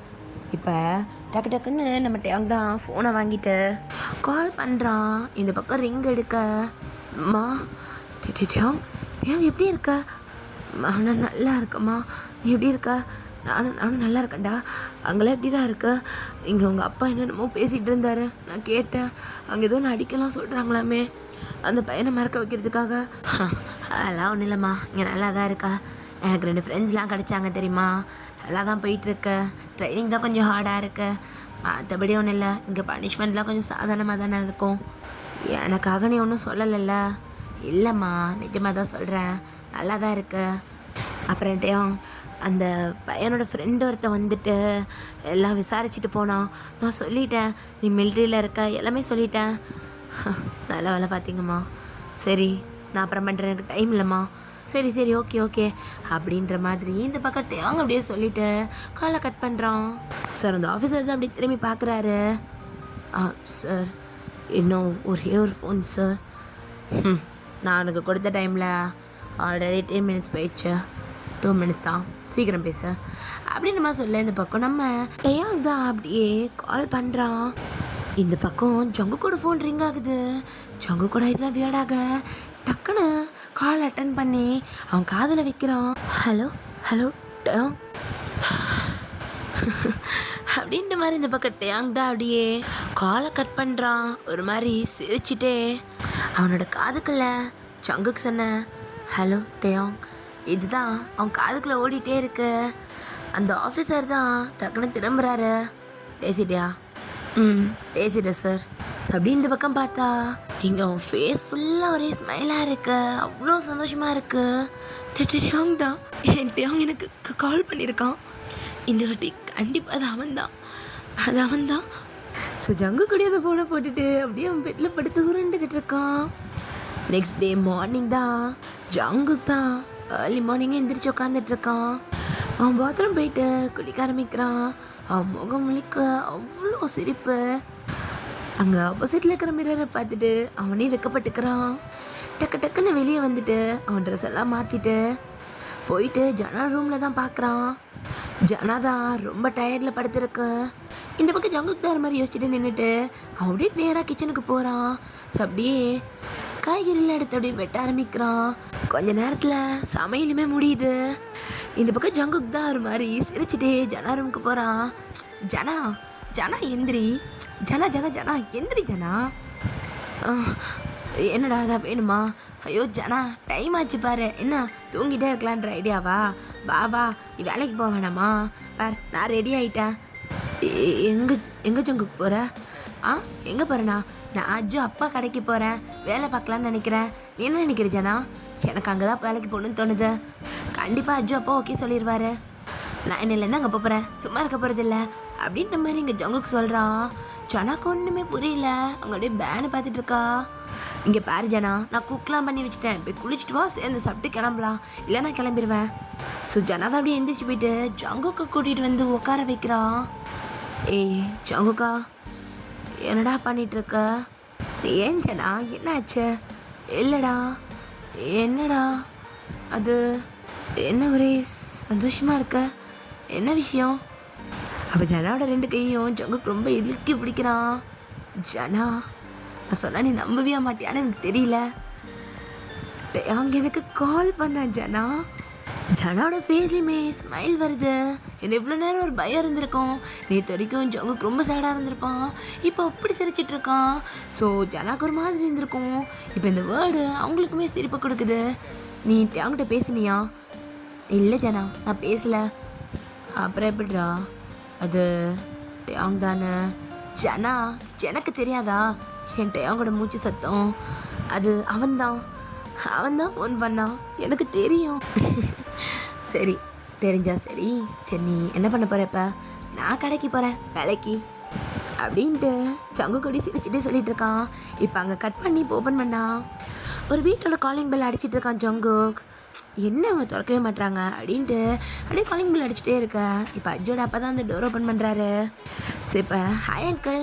இப்போ டக்குன்னு நம்ம டேங் தான் ஃபோனை வாங்கிட்டு கால் பண்ணுறான். இந்த பக்கம் ரிங் எடுக்க மா டேங் எப்படி இருக்க? நான் நல்லா இருக்கம்மா, நீ எப்படி இருக்க? நானும் நல்லா இருக்கேன்டா. அங்கெல்லாம் எப்படிடா இருக்க? இங்கே உங்கள் அப்பா என்னென்னமோ பேசிகிட்டு இருந்தாரு, நான் கேட்டேன். அங்கே ஏதோ நான் அடிக்கலாம் சொல்கிறாங்களாமே, அந்த பையனை மறக்க வைக்கிறதுக்காக. அதெல்லாம் ஒன்றும் இல்லைம்மா, இங்கே நல்லா தான் இருக்கா. எனக்கு 2 ஃப்ரெண்ட்ஸ்லாம் கிடச்சாங்க தெரியுமா. நல்லா தான் போயிட்டுருக்கு. ட்ரைனிங் தான் கொஞ்சம் ஹார்டாக இருக்கு, மற்றபடி ஒன்றும் இல்லை. இங்கே பனிஷ்மெண்ட்லாம் கொஞ்சம் சாதாரணமாக தானே இருக்கும். எனக்காக நீ ஒன்றும் சொல்லலைல்ல? இல்லைம்மா, நிஜமாக தான் சொல்கிறேன், நல்லா தான் இருக்கு. அப்புறம்ட்டையும் அந்த பையனோட ஃப்ரெண்டு ஒருத்தன் வந்துட்டு எல்லாம் விசாரிச்சுட்டு போனான். நான் சொல்லிட்டேன், நீ மிலிட்ரியில் இருக்க, எல்லாமே சொல்லிட்டேன். நல்ல வேலை பார்த்தீங்கம்மா. சரி, நான் அப்புறம் பண்ணுறேன், எனக்கு டைம் இல்லைம்மா. சரி ஓகே அப்படின்ற மாதிரி இந்த பக்கம் டேங் அப்படியே சொல்லிவிட்டு காலை கட் பண்ணுறான். சார், அந்த ஆஃபீஸர் தான் அப்படியே திரும்பி பார்க்குறாரு. சார், இன்னும் ஒரே ஒரு ஃபோன் சார். நான் எனக்கு கொடுத்த டைமில் ஆல்ரெடி 10 மினிட்ஸ் போயிடுச்சு. 2 மினிட்ஸ் தான், சீக்கிரம் பேச அப்படின்னு நம்ம சொல்ல. இந்த பக்கம் நம்ம டேங் தான் அப்படியே கால் பண்ணுறான். இந்த பக்கம் ஜங்கு கூட ஃபோன் ரிங் ஆகுது. ஜங்கு கூட இதெல்லாம் வியர்டாக டக்குன்னு கால் அட்டன் பண்ணி அவன் காதில் வைக்கிறான். ஹலோ டேங் அப்படின்ற மாதிரி இந்த பக்கம் டேங் தான் அப்படியே காலை கட் பண்ணுறான். ஒரு மாதிரி சிரிச்சிட்டே அவனோட காதுக்குள்ள ஜங்குக்கு சொன்ன ஹலோ டேங் இதுதான் அவன் காதுக்குள்ளே ஓடிட்டே இருக்கு. அந்த ஆஃபீஸர் தான் டக்குன்னு திரும்புகிறாரு. பேசிட்டியா? பேசிட்டேன் சார். ஸோ அப்படி இந்த பக்கம் பார்த்தா இங்கே அவன் ஃபேஸ் ஃபுல்லாக ஒரே ஸ்மைலாக இருக்கு, அவ்வளோ சந்தோஷமாக இருக்கு. டேங் தான் என் டேங் எனக்கு கால் பண்ணியிருக்கான். இந்த வாட்டி கண்டிப்பாக அது அவன் தான். ஸோ ஜங்கு கூட அந்த ஃபோனை போட்டுட்டு அப்படியே அவன் பெட்டில் படுத்து உருண்டுக்கிட்டு இருக்கான். நெக்ஸ்ட் டே மார்னிங் தான் ஜங்குக்கு தான் ஏர்லி மார்னிங்கே எந்திரிச்சு உட்காந்துட்டு இருக்கான். அவன் பாத்ரூம் போயிட்டு குளிக்க ஆரம்பிக்கிறான். அவன் முகம் முழிக்க அவ்வளோ சிரிப்பு. அங்கே ஆப்போசிட்டில் இருக்கிற மிரரை பார்த்துட்டு அவனே வெக்கப்பட்டுக்கிறான். டக்குன்னு வெளியே வந்துட்டு அவன் ட்ரெஸ் எல்லாம் மாற்றிட்டு போயிட்டு ஜனா ரூமில் தான் பார்க்குறான். ஜனா தான் ரொம்ப டயர்டில் படுத்துருக்கு. இந்த பக்கம் ஜங்குக்கு தான் மாதிரி யோசிச்சுட்டு நின்றுட்டு அப்படியே நேராக கிச்சனுக்கு போகிறான். ஸோ அப்படியே காய்கறிலாம் எடுத்து அப்படியே வெட்ட ஆரம்பிக்கிறான். கொஞ்ச நேரத்தில் சமையலுமே முடியுது. இந்த பக்கம் ஜங்குக்கு தான் ஒரு மாதிரி சிரிச்சுட்டே ஜனா ரூமுக்கு போகிறான். ஜனா எந்திரி, ஜனா எந்திரி ஜனா. என்னடா அதான் வேணுமா? ஐயோ ஜனா, டைம் ஆச்சு பாரு, என்ன தூங்கிட்டே இருக்கலான்ற ஐடியாவா? வா நீ வேலைக்கு போக வேணாமா? பார், நான் ரெடி ஆகிட்டேன். எங்கே ஜங்குக்கு போகிற? எங்கே போகிறேண்ணா? நான் அஜு அப்பா கடைக்கு போகிறேன், வேலை பார்க்கலான்னு நினைக்கிறேன். நீ என்ன நினைக்கிற ஜனா? எனக்கு அங்கே தான் வேலைக்கு போகணுன்னு தோணுது. கண்டிப்பாக அஜு அப்பா ஓகே சொல்லிடுவார். நான் என்னிலேருந்து அங்கே போகிறேன், சும்மா இருக்க போகிறதில்ல அப்படின்ற மாதிரி இங்கே ஜங்குக்கு சொல்கிறான். ஜனாக்கு ஒன்றுமே புரியல. அங்கே அப்படியே பேனு பார்த்துட்டு இருக்கா. இங்கே பாரு ஜனா, நான் குக்லாம் பண்ணி வச்சுட்டேன், போய் குளிச்சுட்டு வா, சேர்ந்து சாப்பிட்டு கிளம்பலாம், இல்லை நான் கிளம்பிடுவேன். ஸோ ஜனா தான் அப்படியே எந்திரிச்சு போயிட்டு ஜங்குக்கை கூட்டிகிட்டு வந்து உட்கார வைக்கிறான். ஏய் ஜங்குக்கா, என்னடா பண்ணிகிட்ருக்க? ஏன் ஜனா, என்னாச்சு? இல்லைடா. என்னடா அது, என்ன ஒரே சந்தோஷமாக இருக்க, என்ன விஷயம்? அப்போ ஜனாவோட 2 கையும் ஜங்குக்கு ரொம்ப இழுக்கி பிடிக்கிறான். ஜனா, நான் சொன்னா நீ நம்பவே மாட்டியான்னு எனக்கு தெரியல. அவங்க எனக்கு கால் பண்ண ஜனா. ஜனாவோட ஃபேஸ்லையுமே ஸ்மைல் வருது. என்ன இவ்வளோ நேரம் ஒரு பயம் இருந்திருக்கும். நேற்று வரைக்கும் ஜங்குக்கு ரொம்ப சேடாக இருந்திருப்பான், இப்போ அப்படி சிரிச்சிட்டு இருக்கான். ஸோ ஜனாக்கு ஒரு மாதிரி இருந்திருக்கும். இப்போ இந்த வேர்டு அவங்களுக்குமே சிரிப்பு கொடுக்குது. நீ அவங்ககிட்ட பேசினியா? இல்லை ஜனா, நான் பேசலை. அப்புறம் எப்படிடா அது? டேங் தானே. ஜனா, எனக்கு தெரியாதா? என் டேங்கோட மூச்சு சத்தம் அது அவன்தான் ஃபோன் பண்ணான், எனக்கு தெரியும். சரி, தெரிஞ்சா சரி. நீ என்ன பண்ண போகிற? இப்போ நான் கடைக்கு போகிறேன், வேலைக்கு அப்படின்ட்டு ஜங்கு கொடி சிரிச்சுட்டு சொல்லிட்டு இருக்கான். இப்போ அங்கே கட் பண்ணி ஓப்பன் பண்ணா ஒரு வீட்டோட காலிங் பெல் அடிச்சிட்டு இருக்கான் ஜங்குக். என்ன அவங்க திறக்கவே மாட்டாங்க அப்படின்ட்டு அப்படியே காலிங் பெல் அடிச்சுட்டே இருக்க. இப்போ அஜோட அப்பா தான் அந்த டோர் ஓப்பன் பண்ணுறாரு. சரி, இப்போ ஹாய் அங்கிள்.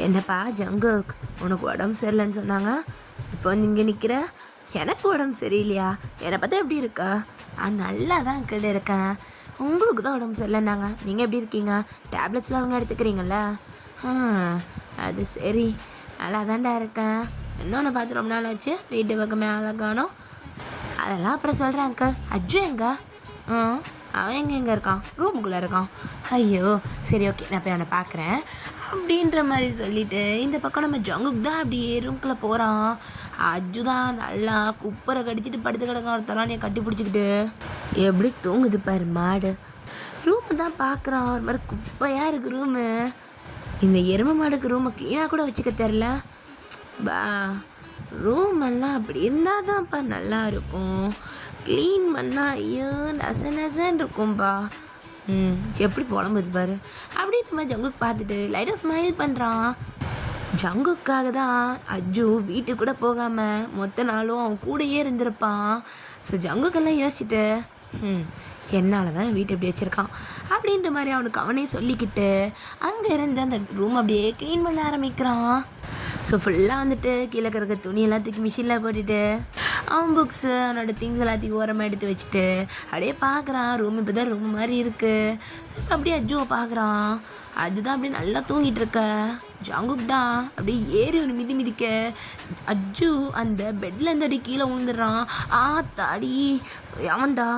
என்னப்பா ஜங்குக், உனக்கு உடம்பு சரியில்லைன்னு சொன்னாங்க, இப்போ வந்து இங்கே நிற்கிற? எனக்கு உடம்பு சரியில்லையா? என்னை பார்த்தா எப்படி இருக்கா? நான் நல்லா தான் அங்கிள் இருக்கேன். உங்களுக்கு தான் உடம்பு சரியில்லைன்னாங்க, நீங்கள் எப்படி இருக்கீங்க? டேப்லெட்ஸ்லாம் அவங்க எடுத்துக்கிறீங்கள? அது சரி, நல்லா தான்டா இருக்கேன். இன்னொன்று பார்த்து ரொம்ப நாள் ஆச்சு, வீட்டு பக்கமே அழகானோ. அதெல்லாம் அப்புறம் சொல்கிறேன் அங்கிள். அஜு எங்க? அவன் எங்கே இருக்கான்? ரூமுக்குள்ளே இருக்கான். ஐயோ சரி ஓகே நான் போய் அவனை பார்க்குறேன் அப்படின்ற மாதிரி சொல்லிட்டு இந்த பக்கம் நம்ம ஜங்குக் தான் அப்படியே ரூம்குள்ளே போகிறான். அஜு தான் நல்லா குப்பரை கடிச்சிட்டு படுத்து கிடக்கான் ஒரு தலானியை கட்டி பிடிச்சிக்கிட்டு. எப்படி தூங்குது பாரு மாடு. ரூமு தான் பார்க்குறான் ஒரு மாதிரி குப்பையாக இருக்குது ரூமு. இந்த எருமை மாடுக்கு ரூமை க்ளீனாக கூட வச்சுக்க தெரில. பா ரூம் எல்லாம் அப்படி இருந்தால் தான்ப்பா நல்லா இருக்கும். க்ளீன் பண்ணால் ஐயோ நசன்னு இருக்கும்பா. எப்படி புலம்புது பாரு அப்படின்னு நம்ம ஜங்குக்கு பார்த்துட்டு லைட்டாக ஸ்மைல் பண்ணுறான். ஜங்குக்காக தான் அஜு வீட்டுக்கு கூட போகாமல் மொத்த நாளும் அவன் கூடயே இருந்திருப்பான். ஸோ ஜங்குக்கெல்லாம் யோசிச்சுட்டு என்னால் தான் வீட்டை எப்படி வச்சுருக்கான் அப்படின்ற மாதிரி அவனே சொல்லிக்கிட்டு அங்கே இருந்து அந்த ரூம் அப்படியே க்ளீன் பண்ண ஆரம்பிக்கிறான். ஸோ ஃபுல்லாக வந்துட்டு கீழே கிடக்க துணி எல்லாத்துக்கும் மிஷினில் போட்டுட்டு அவன் புக்ஸு அவனோட திங்ஸ் எல்லாத்தையும் ஓரமாக எடுத்து வச்சுட்டு அப்படியே பார்க்குறான். ரூம் இப்போ தான் ரூம் மாதிரி இருக்குது. ஸோ இப்போ அப்படியே அஜுவை பார்க்குறான். அதுதான் அப்படியே நல்லா தூங்கிட்டு இருக்க. ஜங்குக் தான் அப்படியே ஏறி ஒரு மிதிக்க அஜு அந்த பெட்லேருந்து அப்படியே கீழே விழுந்துடுறான். தாடி அவன்டா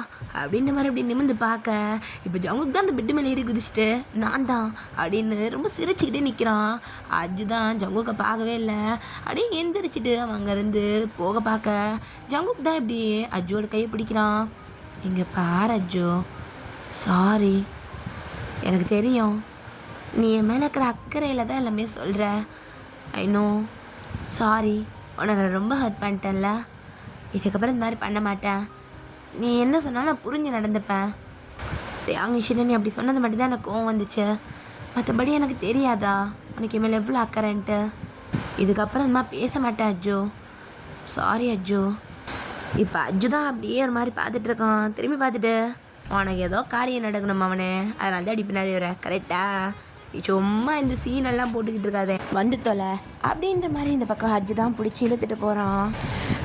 அப்படின்ற மாதிரி அப்படியே நிமிர்ந்து பார்க்க இப்போ ஜங்குக் தான் அந்த பெட்டு மேலே ஏறி குதிச்சுட்டு நான் தான் அப்படின்னு ரொம்ப சிரிச்சுக்கிட்டே நிற்கிறான். அஜு தான் ஜங்குக்கை பார்க்கவே இல்லை. அப்படியே எந்திரிச்சிட்டு அவன் அங்கேருந்து போக பார்க்க ஜங்குக் தான் இப்படி அஜுவோட கையை பிடிக்கிறான். இங்கே பாரு அஜு, சாரி, எனக்கு தெரியும் நீ என் மேலே இருக்கிற அக்கறையில் தான் எல்லாமே சொல்கிற. ஐ நோ, சாரி, உன்னை நான் ரொம்ப ஹர்ட் பண்ணிட்டேன்ல. இதுக்கப்புறம் இந்த மாதிரி பண்ண மாட்டேன். நீ என்ன சொன்னாலும் நான் புரிஞ்சு நடந்துப்பேன். தேங்க விஷயத்தில் நீ அப்படி சொன்னது மட்டும்தான் எனக்கு கோவம் வந்துச்சு. மற்றபடி எனக்கு தெரியாதா உனக்கு என் மேலே எவ்வளோ அக்கறைன்ட்டு. இதுக்கப்புறம் இந்த மாதிரி பேச மாட்டேன் அஜு. சாரி அஜு. இப்போ அஜு தான் அப்படியே ஒரு மாதிரி பார்த்துட்ருக்கான். திரும்பி பார்த்துட்டு உனக்கு ஏதோ காரியம் நடக்கணும் அவனே, அதனால தான் அடி பின்னாடி வர கரெக்டா? சும்மா இந்த சீனெல்லாம் போட்டுக்கிட்டு இருக்காதே, வந்து தொலை அப்படின்ற மாதிரி இந்த பக்கம் அஜு தான் பிடிச்சி இழுத்துட்டு போகிறான்.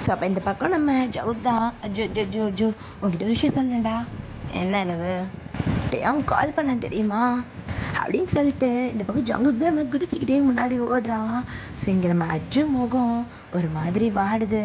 ஸோ அப்போ இந்த பக்கம் நம்ம ஜவுக் தான் அஜு அஜு அஜு அஜு உங்ககிட்ட விஷயம் சொல்லணும்டா. என்ன என்னது அவன் கால் பண்ண தெரியுமா அப்படின்னு சொல்லிட்டு இந்த பக்கம் ஜங்குக் தான் குதிச்சுக்கிட்டே முன்னாடி ஓடுறான். ஸோ இங்கே நம்ம அஜு முகம் ஒரு மாதிரி வாடுது.